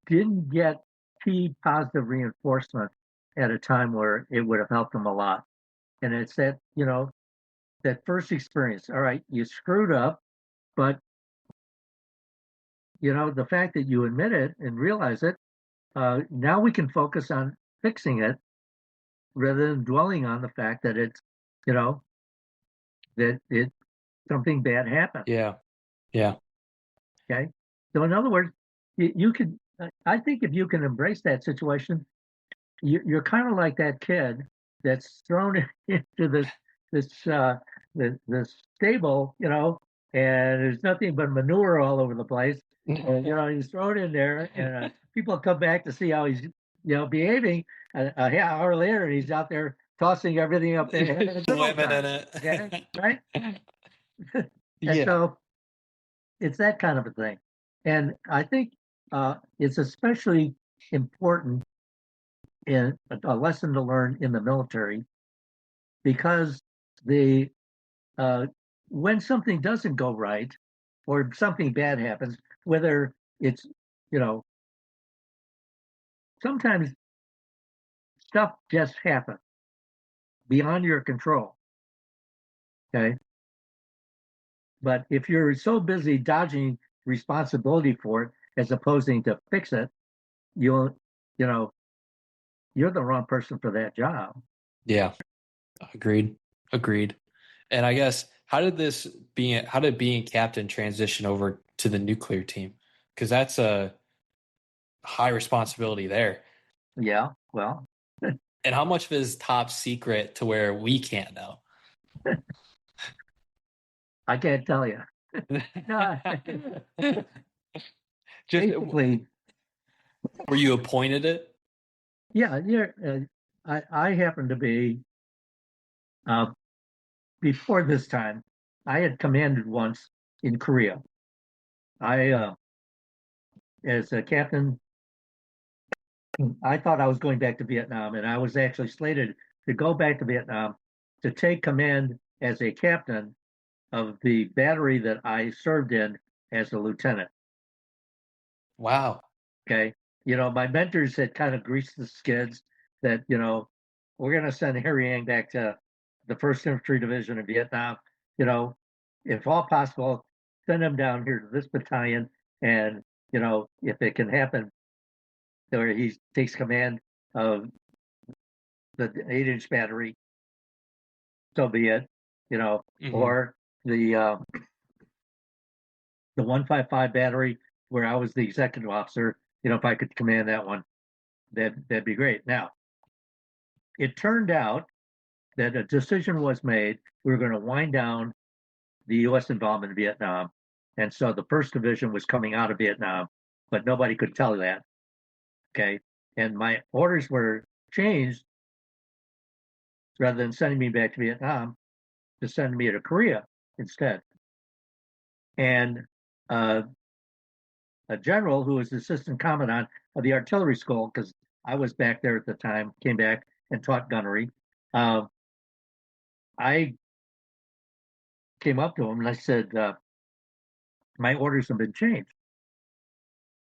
didn't get key positive reinforcement at a time where it would have helped them a lot. And it's that first experience. All right, you screwed up, but the fact that you admit it and realize it, now we can focus on fixing it rather than dwelling on the fact that you know, that something bad happened. Yeah. Yeah. Okay. So in other words, you could, I think if you can embrace that situation, you're kind of like that kid that's thrown into this the stable, and there's nothing but manure all over the place. And, he's thrown in there, and people come back to see how he's behaving. A half hour later, and he's out there tossing everything up there, having a good old Swimming in time. it. Okay, right? And Yeah. so it's that kind of a thing. And I think it's especially important in a lesson to learn in the military because the when something doesn't go right or something bad happens, whether it's you know sometimes stuff just happens beyond your control. Okay, but if you're so busy dodging responsibility for it as opposing to fix it, you'll, you know, you're the wrong person for that job. Yeah. Agreed. Agreed. And I guess how did being captain transition over to the nuclear team? Because that's a high responsibility there. Yeah, well, And how much of it is top secret to where we can't know? I can't tell you. No, Just basically, were you appointed it? yeah, I happen to be, uh, before this time, I had commanded once in Korea. I, as a captain, I thought I was going back to Vietnam, and I was actually slated to go back to Vietnam to take command as a captain of the battery that I served in as a lieutenant. Wow. Okay. My mentors had kind of greased the skids that, we're going to send Harry Yang back to the 1st Infantry Division in Vietnam. You know, if all possible, send him down here to this battalion. And, if it can happen, where he takes command of the 8-inch battery, so be it, or the 155 battery where I was the executive officer, if I could command that one, that'd be great. Now, it turned out that a decision was made. We were going to wind down the U.S. involvement in Vietnam. And so the 1st Division was coming out of Vietnam, but nobody could tell that. Okay. And my orders were changed, rather than sending me back to Vietnam, to send me to Korea instead. And a general who was assistant commandant of the artillery school, because I was back there at the time, came back and taught gunnery. I came up to him and I said, my orders have been changed.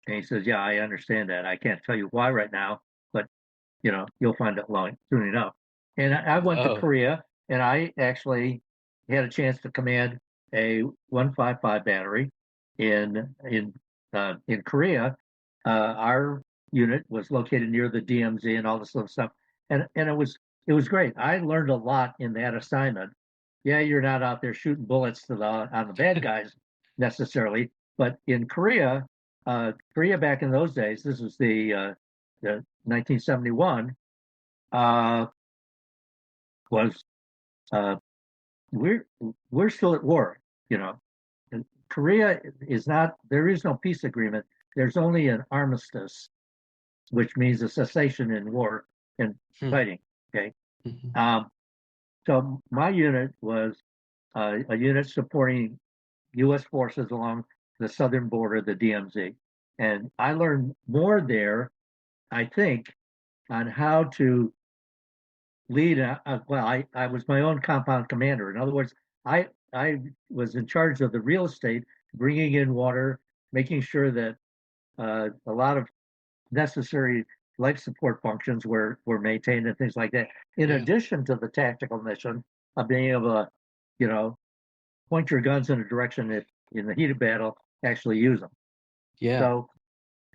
And he says, yeah, I understand that. I can't tell you why right now, but you'll find out soon enough. And I went to Oh. Korea, and I actually had a chance to command a 155 battery in Korea. Our unit was located near the DMZ and all this other stuff, and it was great. I learned a lot in that assignment. Yeah, you're not out there shooting bullets on the bad guys necessarily, but in Korea, Korea back in those days, this was the 1971, was we're still at war. You know, And Korea is not. There is no peace agreement. There's only an armistice, which means a cessation in war and fighting. Okay. Mhm. So my unit was a unit supporting U.S. forces along the southern border of the DMZ, and I learned more there, I think, on how to lead. I was my own compound commander. In other words, I was in charge of the real estate, bringing in water, making sure that a lot of necessary life support functions were maintained and things like that. In Yeah. addition to the tactical mission of being able to, you know, point your guns in a direction that in the heat of battle actually use them. Yeah. So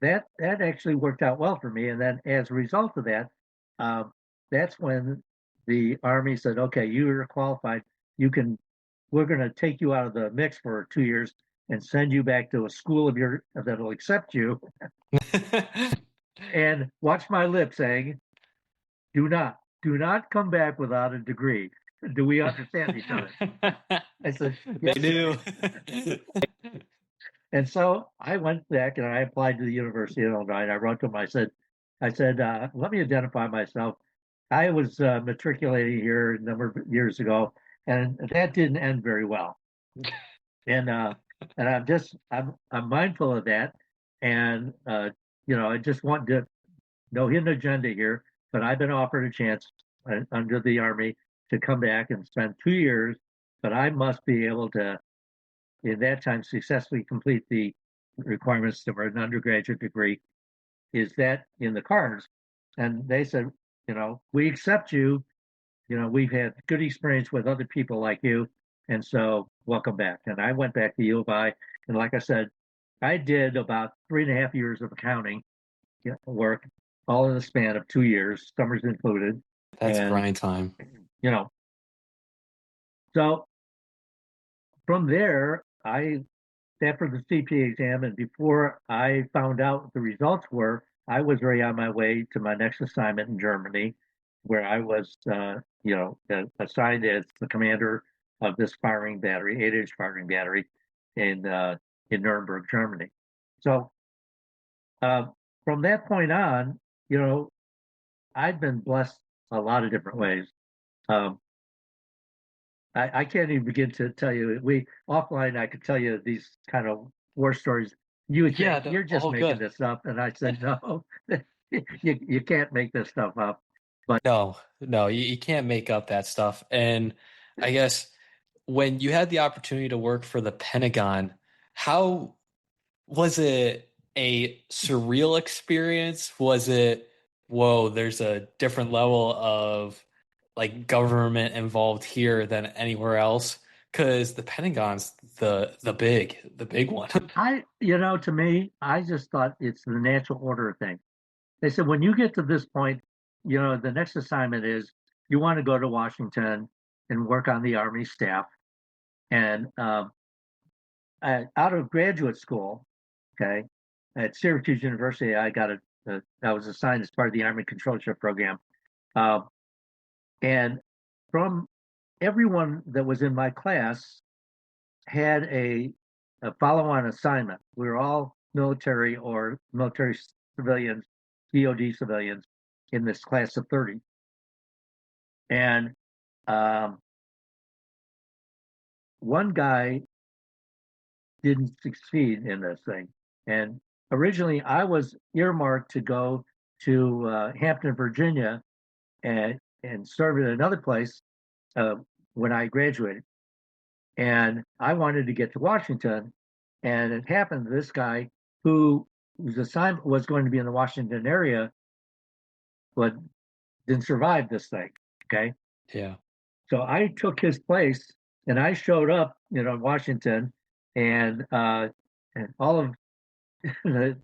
that actually worked out well for me. And then as a result of that, um, that's when the Army said, "Okay, you are qualified. You can. We're going to take you out of the mix for 2 years and send you back to a school that'll accept you." And watch my lips saying, do not come back without a degree. Do we understand each other?" I said, They "Yes, do. And so I went back and I applied to the University of Illinois. And I wrote to them. I said, let me identify myself. I was matriculating here a number of years ago, and that didn't end very well. And I'm mindful of that, and I just want to no hidden agenda here, but I've been offered a chance under the Army to come back and spend 2 years, but I must be able to in that time successfully complete the requirements for an undergraduate degree. Is that in the cards? And they said, we accept you. We've had good experience with other people like you. And so welcome back. And I went back to U of I. And like I said, I did about 3.5 years of accounting work, all in the span of 2 years, summers included. That's And, grind time. you know, so from there, I after the CPA exam and before I found out what the results were, I was already on my way to my next assignment in Germany, where I was, assigned as the commander of this firing battery, 8-inch firing battery, in Nuremberg, Germany. So uh, from that point on, you know, I've been blessed a lot of different ways. Um, I can't even begin to tell you. We offline, I could tell you these kind of war stories. You would Yeah, think you're just all making good. this up, and I said no, you can't make this stuff up. But No, you can't make up that stuff. And I guess when you had the opportunity to work for the Pentagon, how was it a surreal experience? Was it, whoa, there's a different level of like government involved here than anywhere else? Because the Pentagon's the big one. to me, I just thought it's the natural order thing. They said when you get to this point, the next assignment is you want to go to Washington and work on the Army staff. And out of graduate school, okay, at Syracuse University, I was assigned as part of the Army Controllership Program. Uh, and from everyone that was in my class had a follow-on assignment. We were all military or military civilians, DoD civilians in this class of 30. And um, one guy didn't succeed in this thing. And originally, I was earmarked to go to Hampton, Virginia, and serve at another place uh, when I graduated. And I wanted to get to Washington, and it happened this guy whose assignment was going to be in the Washington area, but didn't survive this thing. Okay, Yeah. so I took his place, and I showed up, in Washington, and all of the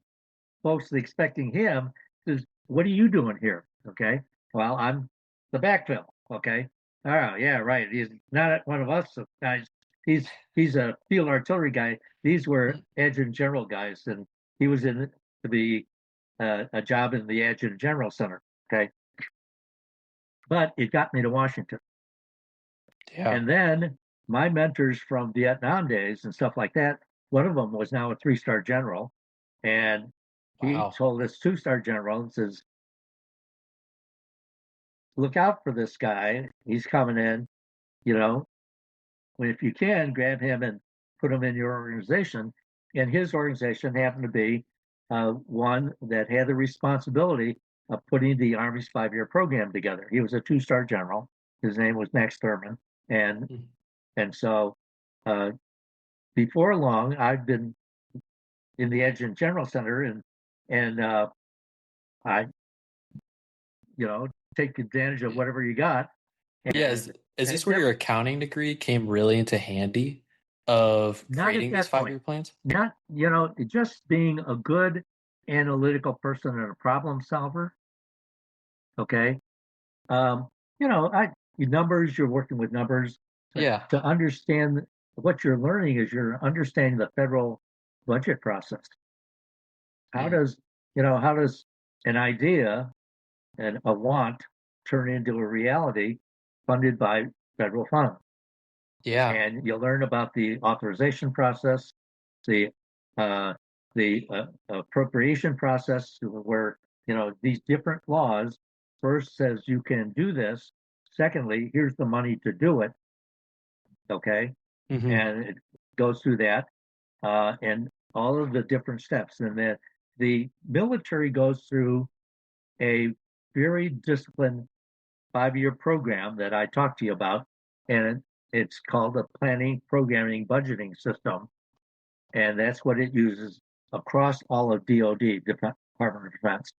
folks expecting him says, "What are you doing here?" Okay, well, I'm the backfill. Okay, oh yeah, right. He's not one of us guys. He's a field artillery guy. These were adjutant general guys, and he was in to be a job in the adjutant general center. Okay, but it got me to Washington, Yeah. and then my mentors from Vietnam days and stuff like that. One of them was now a 3-star general, and he Wow. told this 2-star general and says, look out for this guy. He's coming in, you know, if you can, grab him and put him in your organization. And his organization happened to be one that had the responsibility of putting the Army's 5-year program together. He was a 2-star general. His name was Max Thurman. And Mhm. and so uh, before long, I've been in the Adjutant General Center, and I, take advantage of whatever you got. Yeah, And is I this where never, your accounting degree came really into handy of not at creating these that point. 5-year plans? Not, just being a good analytical person and a problem solver. Okay. Um, numbers, you're working with numbers, but Yeah. to understand what you're learning is you're understanding the federal budget process. How Mhm. does, how does an idea and a want turn into a reality funded by federal funds? Yeah. And you'll learn about the authorization process, the uh, appropriation process, where these different laws. First says you can do this. Secondly, here's the money to do it. Okay, Hmm. and it goes through that and all of the different steps, and then the military goes through a very disciplined 5-year program that I talked to you about, and it's called the Planning, Programming, Budgeting System, and that's what it uses across all of DoD, Department of Defense.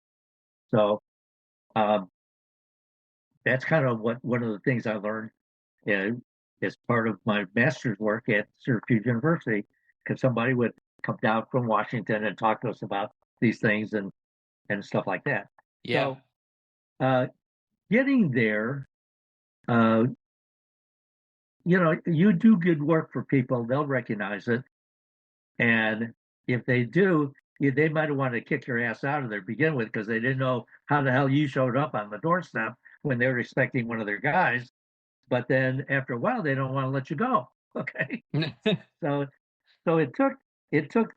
So um, that's kind of what one of the things I learned uh, as part of my master's work at Syracuse University, because somebody would come down from Washington and talk to us about these things and stuff like that. Yeah. So getting there, uh, you do good work for people, they'll recognize it. And if they do, they might have wanted to kick your ass out of there to begin with because they didn't know how the hell you showed up on the doorstep when they were expecting one of their guys. But then after a while, they don't want to let you go. Okay. So it took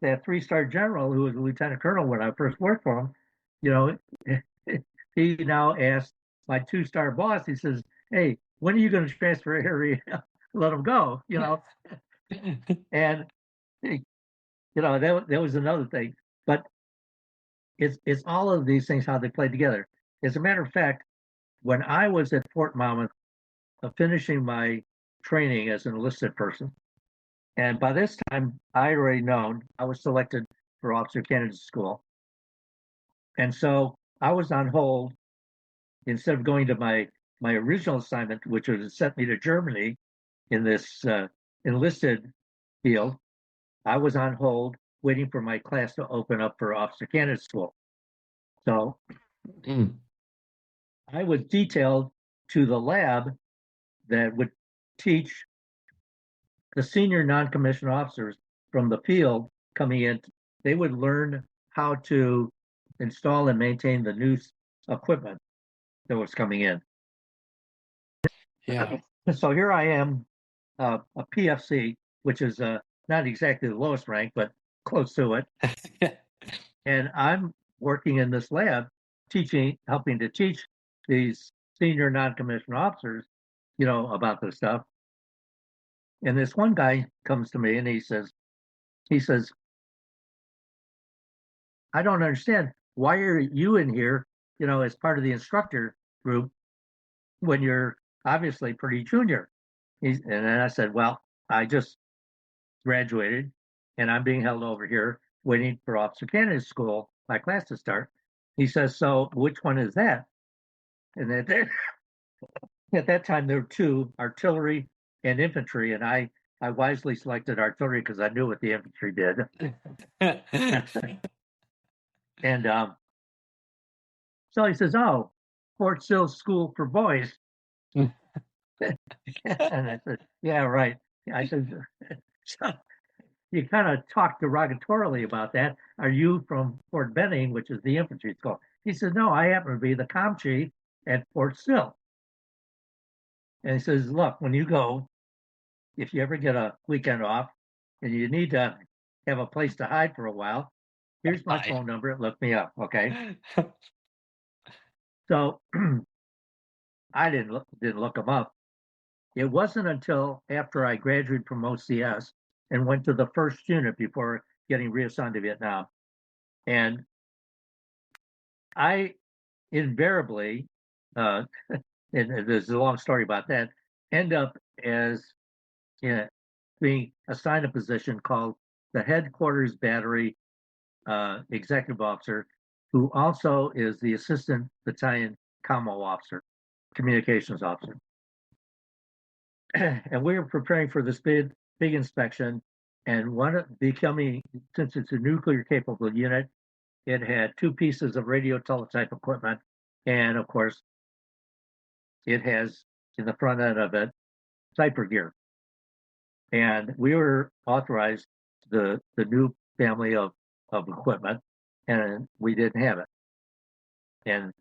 that 3-star general who was a lieutenant colonel when I first worked for him, you know, he now asked my 2-star boss, he says, "Hey, when are you going to transfer here? Let him go, And that was another thing. But it's all of these things how they play together. As a matter of fact, when I was at Fort Monmouth, finishing my training as an enlisted person, and by this time I already known I was selected for officer candidate school, and so I was on hold instead of going to my original assignment, which was to sent me to Germany in this enlisted field. I was on hold waiting for my class to open up for officer candidate school. So I was detailed to the lab that would teach the senior non-commissioned officers from the field coming in. They would learn how to install and maintain the new equipment that was coming in. Yeah. So here I am, a PFC, which is not exactly the lowest rank, but close to it. And I'm working in this lab, helping to teach these senior non-commissioned officers, about this stuff. And this one guy comes to me and he says, "I don't understand. Why are you in here, as part of the instructor group when you're obviously pretty junior?" And then I said, "Well, I just graduated and I'm being held over here waiting for officer candidate school, my class to start." He says, "So which one is that?" And at that time there were two, artillery and infantry, and I wisely selected artillery because I knew what the infantry did. And so he says, "Oh, Fort Sill School for Boys." And I said, "Yeah, right." I said, "So you kind of talk derogatorily about that. Are you from Fort Benning, which is the infantry school?" He says, "No, I happen to be the com chief at Fort Sill." And he says, "Look, when you go, if you ever get a weekend off and you need to have a place to hide for a while, here's my phone number. Look me up, okay?" So I didn't look him up. It wasn't until after I graduated from OCS and went to the first unit before getting reassigned to Vietnam. And I invariably, and there's a long story about that, end up as being assigned a position called the headquarters battery executive officer, who also is the assistant battalion commo officer, communications officer. And we were preparing for this big inspection, and since it's a nuclear capable unit, it had 2 pieces of radio teletype equipment, and of course it has in the front end of it cipher gear. And we were authorized the new family of equipment, and we didn't have it. And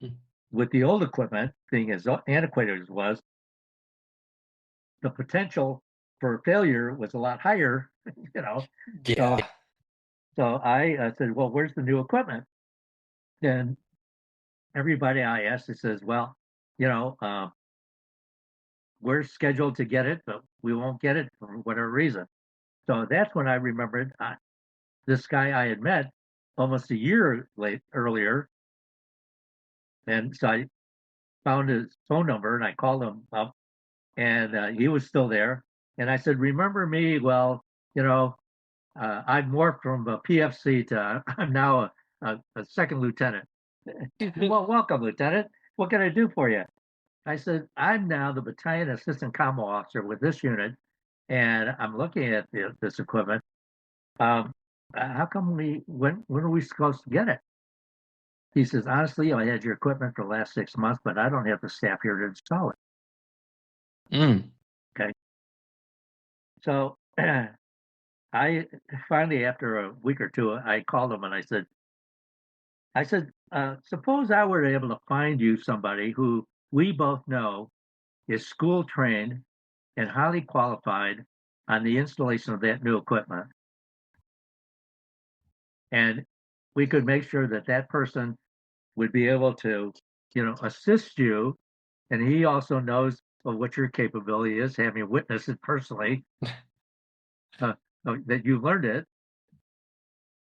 with the old equipment being as antiquated as it was, the potential for failure was a lot higher, Yeah. So I said, "Well, where's the new equipment?" And everybody I asked, it says, "Well, we're scheduled to get it, but we won't get it for whatever reason." So that's when I remembered this guy I had met almost a year earlier. And so I found his phone number and I called him up, and he was still there. And I said, "Remember me? Well, I've morphed from a PFC to I'm now a second lieutenant." He said, "Well, welcome, Lieutenant. What can I do for you?" I said, "I'm now the battalion assistant commo officer with this unit, and I'm looking at this equipment. how come when are we supposed to get it? He says, honestly, I had your equipment for the last 6 months, but I don't have the staff here to install it. Mm. Okay. So I finally, after a week or two, I called him and I said, suppose I were able to find you somebody who we both know is school trained and highly qualified on the installation of that new equipment. And we could make sure that that person would be able to, assist you. And he also knows what your capability is, having witnessed it personally, uh, that you learned it.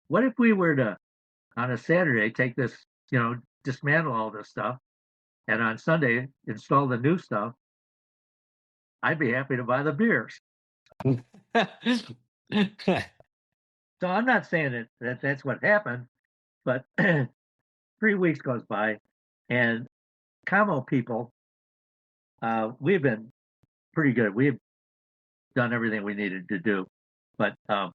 What if we were to, on a Saturday, take this, dismantle all this stuff, and on Sunday install the new stuff? I'd be happy to buy the beers. So I'm not saying that that's what happened, but 3 weeks goes by, and Camo people, we've been pretty good. We've done everything we needed to do, but the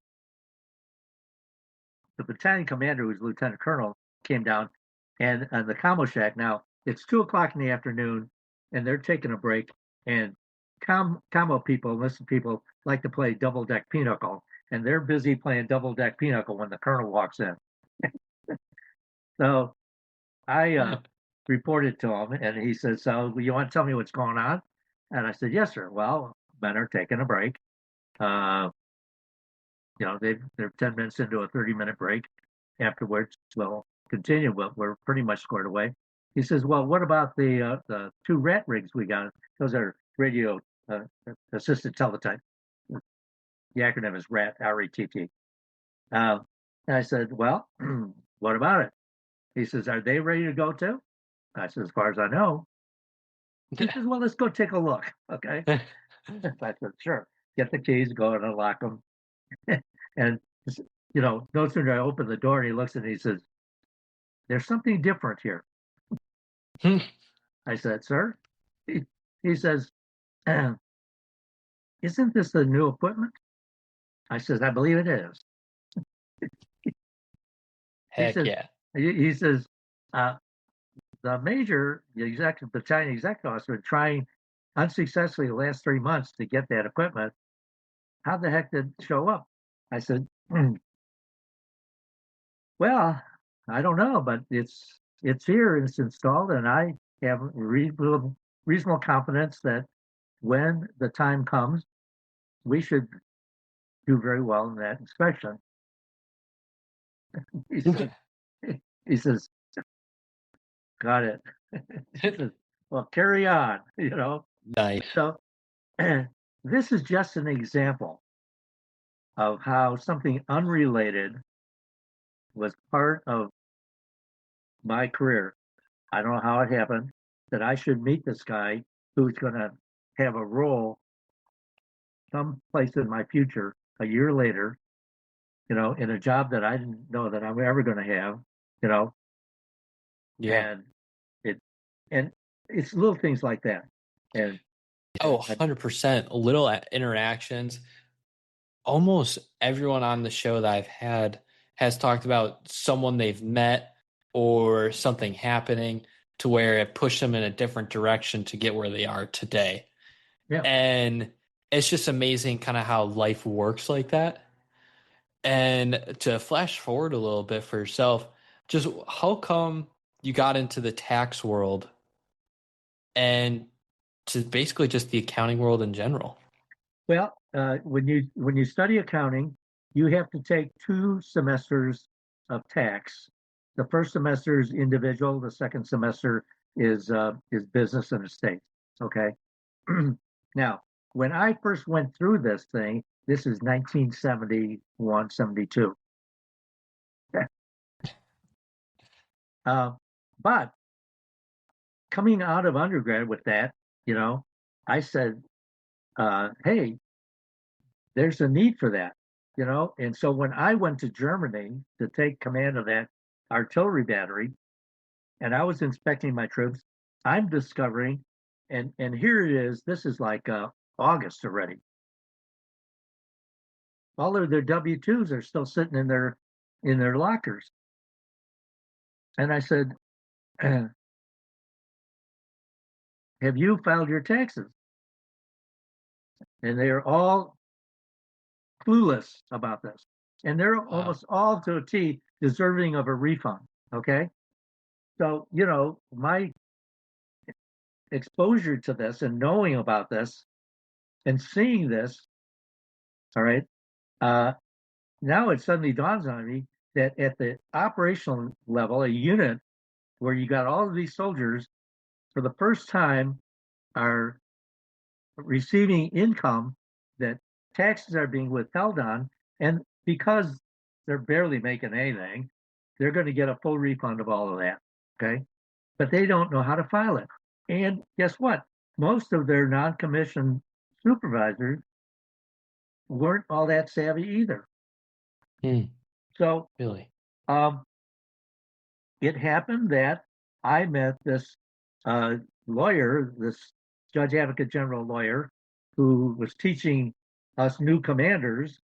battalion commander, who's lieutenant colonel, came down, and the Camo shack. Now it's 2 o'clock in the afternoon, and they're taking a break, and Camo people, enlisted people, like to play double deck pinochle, and they're busy playing double deck pinochle when the colonel walks in. So I reported to him, and he said, "So you want to tell me what's going on?" And I said, "Yes, sir. Well, men are taking a break. Uh, they're 10 minutes into a 30-minute break. Afterwards, we'll continue, but we're pretty much squared away." He says, "Well, what about the two rat rigs we got? Those are radio uh, assisted teletype. The acronym is RAT, R-A-T-T." And I said, "Well, what about it?" He says, "Are they ready to go too?" I said, "As far as I know." He says, "Well, let's go take a look." Okay. I said, "Sure." Get the keys, go and unlock them. And, no sooner I open the door and he looks and he says, "There's something different here." I said, "Sir?" He says, "Isn't this the new equipment?" I says, "I believe it is." He Heck says, yeah. he says, uh, the executive battalion executive officer, been trying unsuccessfully the last 3 months to get that equipment. How the heck did it show up? I said, "Well, I don't know, but it's here, it's installed, and I have reasonable confidence that when the time comes, we should do very well in that inspection." He said, he says, "Got it." He says, "Well, carry on." Nice. So this is just an example of how something unrelated was part of my career. I don't know how it happened that I should meet this guy who's going to have a role someplace in my future a year later, in a job that I didn't know that I'm ever going to have, you know, Yeah. and it, and it's little things like that. And Oh, I, 100%. Little interactions. Almost everyone on the show that I've had has talked about someone they've met or something happening to where it pushed them in a different direction to get where they are today. yeah, And it's just amazing kind of how life works like that. And to flash forward a little bit for yourself, just how come you got into the tax world and to basically just the accounting world in general? well, when you study accounting, you have to take 2 semesters of tax. The first semester is individual. The second semester is business and estate. Okay. Now, when I first went through this thing, this is 1971, 72. Uh, but coming out of undergrad with that, you know, I said, hey, there's a need for that, And so when I went to Germany to take command of that artillery battery, and I was inspecting my troops, I'm discovering, and here it is. This is like August already. all of their W-2s are still sitting in their lockers. And I said, have you filed your taxes? And they are all clueless about this. And they're almost all to a T deserving of a refund. Okay. So, my exposure to this and knowing about this and seeing this, all right, now it suddenly dawns on me that at the operational level, a unit where you got all of these soldiers for the first time are receiving income that taxes are being withheld on, and because they're barely making anything, they're going to get a full refund of all of that. Okay. But they don't know how to file it. And guess what? Most of their non-commissioned supervisors weren't all that savvy either. So Really? It happened that I met this lawyer, this judge advocate general lawyer, who was teaching us new commanders,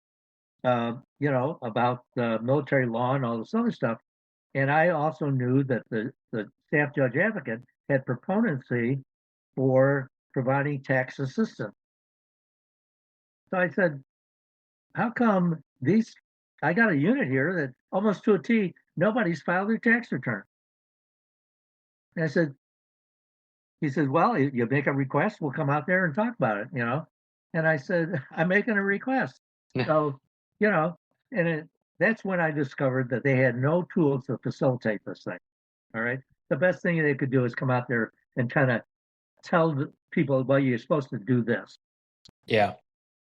about military law and all this other stuff. And I also knew that the staff judge advocate had proponency for providing tax assistance. So I said, how come I got a unit here that almost to a T, nobody's filed their tax return. And I said, he said, well, you make a request, we'll come out there and talk about it. And I said, I'm making a request. So, and that's when I discovered that they had no tools to facilitate this thing. All right. The best thing they could do is come out there and kind of tell the people, well, you're supposed to do this. Yeah.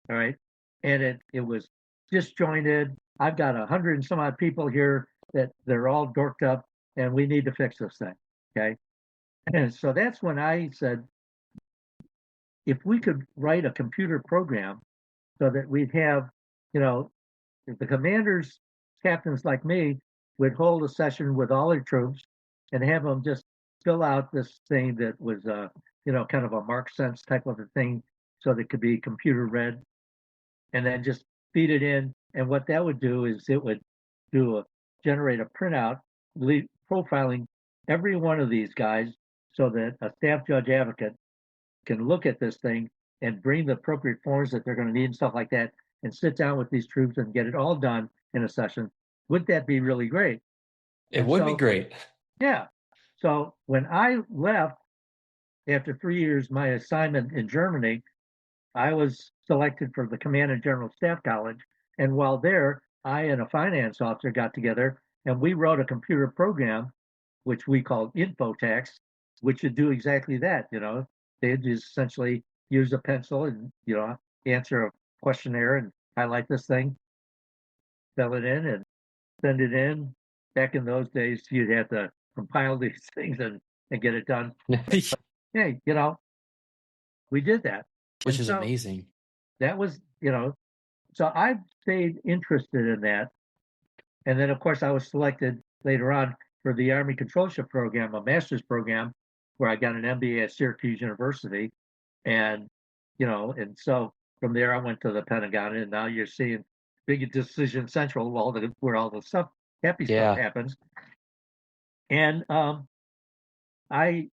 All right. And it was disjointed. I've got 100 and some odd people here that they're all dorked up and we need to fix this thing. Okay. And so that's when I said, if we could write a computer program so that we'd have, if the commanders, captains like me, would hold a session with all their troops and have them just fill out this thing that was, kind of a mark sense type of a thing so that it could be computer read, and then just feed it in. And what that would do is it would generate a printout profiling every one of these guys so that a staff judge advocate can look at this thing and bring the appropriate forms that they're going to need and stuff like that and sit down with these troops and get it all done in a session. Would that be really great? It would be great. Yeah. So when I left after 3 years, my assignment in Germany, I was selected for the Command and General Staff College. And while there, I and a finance officer got together and we wrote a computer program, which we called InfoTax, which would do exactly that. They'd just essentially use a pencil and, answer a questionnaire and highlight this thing, fill it in and send it in. Back in those days, you'd have to compile these things and get it done. Hey, we did that. Which is amazing. That was, so I've stayed interested in that. And then, of course, I was selected later on for the Army Controllership Program, a master's program, where I got an MBA at Syracuse University. And, and so from there, I went to the Pentagon. And now you're seeing Big Decision Central, where all the stuff, happy stuff happens. And I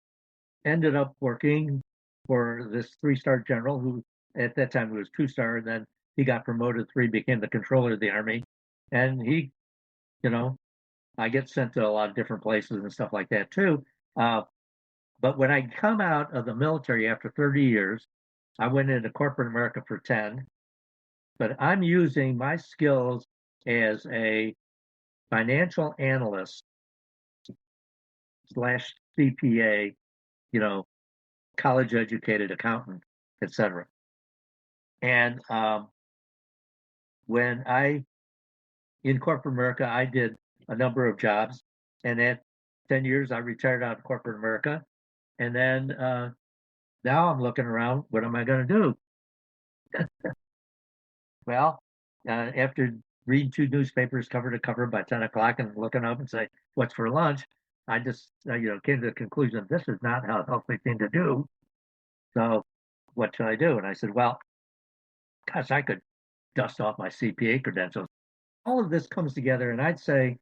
ended up working for this 3-star general who at that time he was 2-star, and then he got promoted 3, became the controller of the Army. And he, I get sent to a lot of different places and stuff like that too. But when I come out of the military after 30 years, I went into corporate America for 10, but I'm using my skills as a financial analyst slash CPA, college educated accountant, etc. And when in corporate America, I did a number of jobs, and at 10 years, I retired out of corporate America. And then now I'm looking around, what am I going to do? Well, after reading 2 newspapers cover to cover by 10 o'clock and looking up and say, what's for lunch? I just, came to the conclusion, this is not a healthy thing to do. So what should I do? And I said, well, gosh, I could dust off my CPA credentials. All of this comes together, and I'd say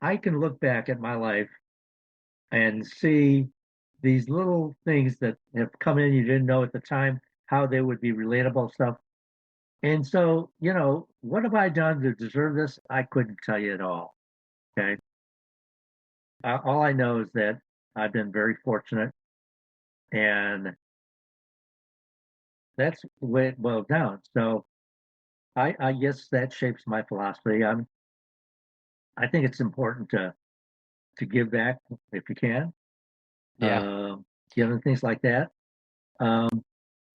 I can look back at my life and see these little things that have come in you didn't know at the time how they would be relatable stuff. And so, what have I done to deserve this? I couldn't tell you at all. Okay. All I know is that I've been very fortunate, and that's the way it boiled down. So I guess that shapes my philosophy. I think it's important to give back if you can, Yeah. things like that. Um,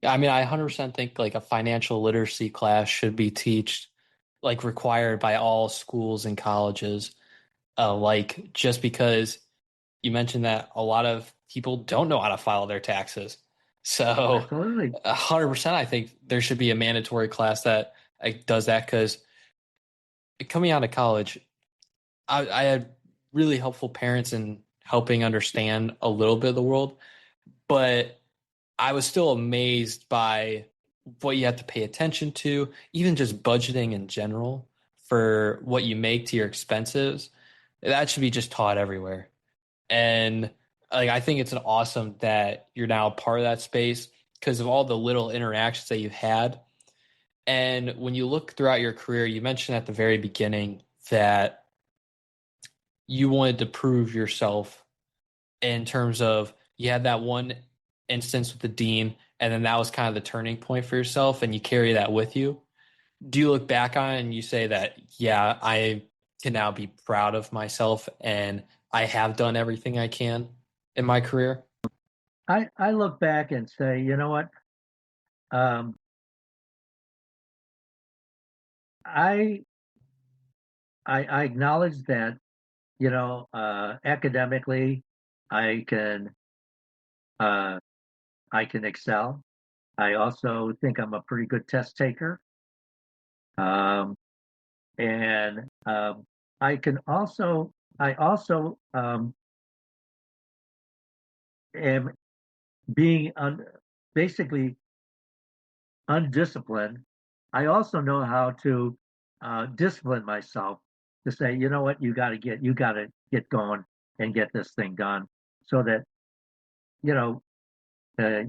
I mean, I 100% think like a financial literacy class should be teached, like required by all schools and colleges. Like just because you mentioned that a lot of people don't know how to file their taxes. So Absolutely. 100%, I think there should be a mandatory class that does that because coming out of college, I had really helpful parents in helping understand a little bit of the world, but I was still amazed by what you have to pay attention to, even just budgeting in general for what you make to your expenses. That should be just taught everywhere. And like I think it's an awesome that you're now a part of that space because of all the little interactions that you've had. And when you look throughout your career, you mentioned at the very beginning that you wanted to prove yourself in terms of you had that one instance with the dean, and then that was kind of the turning point for yourself, and you carry that with you. Do you look back on it and you say that, yeah, I can now be proud of myself and I have done everything I can in my career? I look back and say, you know what? Um, I I acknowledge that, academically, I can uh, I can excel. I also think I'm a pretty good test taker, um, and I also am being basically undisciplined. I also know how to discipline myself to say, you know what, you got to get going and get this thing done, so that you know uh,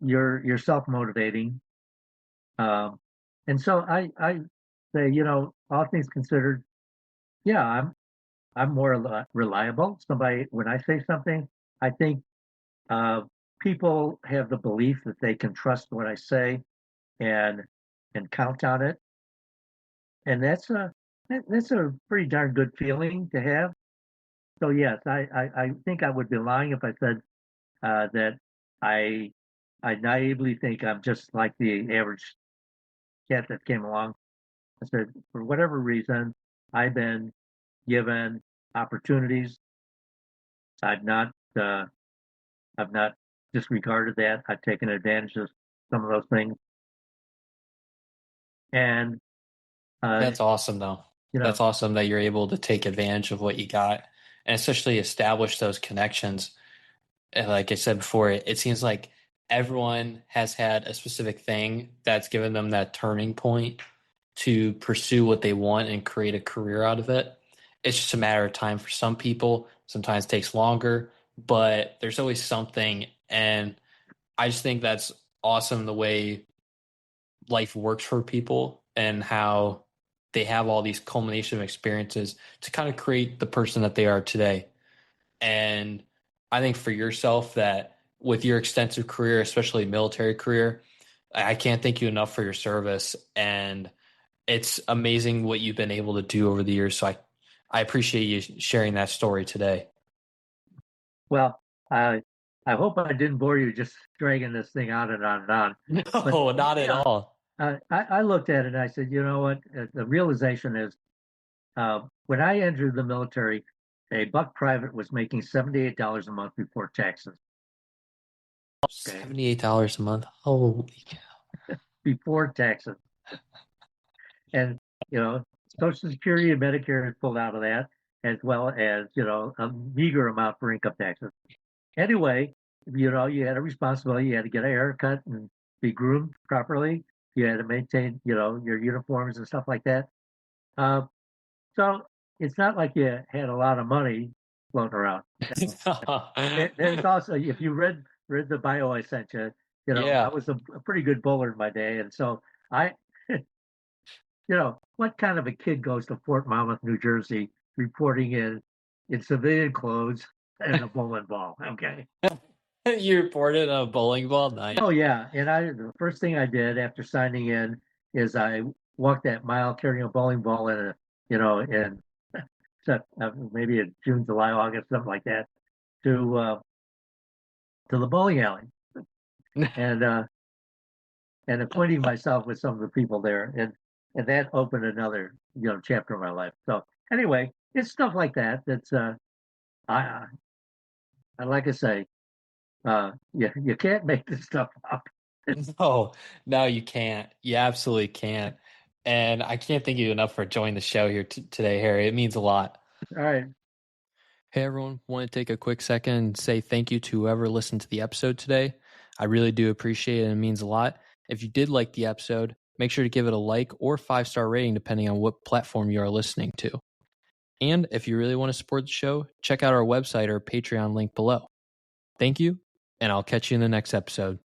you're self motivating. Um, and so I say, all things considered, yeah, I'm more reliable. Somebody when I say something, I think uh, people have the belief that they can trust what I say and count on it, and that's a pretty darn good feeling to have. So yes, I think I would be lying if I said that I I naively think I'm just like the average cat that came along. I said for whatever reason I've been given opportunities. I've not uh, I've not disregarded that. I've taken advantage of some of those things, and uh, That's awesome, though. you know, That's awesome that you're able to take advantage of what you got and especially establish those connections. And like I said before, it seems like everyone has had a specific thing that's given them that turning point to pursue what they want and create a career out of it. It's just a matter of time for some people. Sometimes it takes longer, but there's always something. And I just think that's awesome the way life works for people and how they have all these culmination of experiences to kind of create the person that they are today. And I think for yourself that with your extensive career, especially military career, I can't thank you enough for your service. And it's amazing what you've been able to do over the years. So I appreciate you sharing that story today. well, I hope I didn't bore you just dragging this thing on and on and on. But No, not at yeah, all. I looked at it and I said, you know what? The realization is when I entered the military, a buck private was making $78 a month before taxes. Okay, $78 a month. Holy cow. before taxes, and Social Security and Medicare is pulled out of that, as well as a meager amount for income taxes. Anyway, you had a responsibility. You had to get a haircut and be groomed properly. You had to maintain, your uniforms and stuff like that. Uh, so it's not like you had a lot of money floating around. There's also, if you read the bio I sent you, I Yeah. was a pretty good bowler in my day, and so I, what kind of a kid goes to Fort Monmouth, New Jersey, reporting in civilian clothes and a bowling ball? Okay. You reported a bowling ball? Nice. Oh yeah, and the first thing I did after signing in is I walked that mile carrying a bowling ball in maybe in June, July, August, something like that, to the bowling alley, and acquainting myself with some of the people there, and that opened another chapter of my life. So anyway, it's stuff like that that's I like I say, you can't make this stuff up. No, you can't. You absolutely can't. And I can't thank you enough for joining the show here today, Harry. It means a lot. All right. Hey, everyone. Want to take a quick second and say thank you to whoever listened to the episode today. I really do appreciate it, and it means a lot. If you did like the episode, make sure to give it a like or 5-star rating, depending on what platform you are listening to. And if you really want to support the show, check out our website or Patreon link below. Thank you, and I'll catch you in the next episode.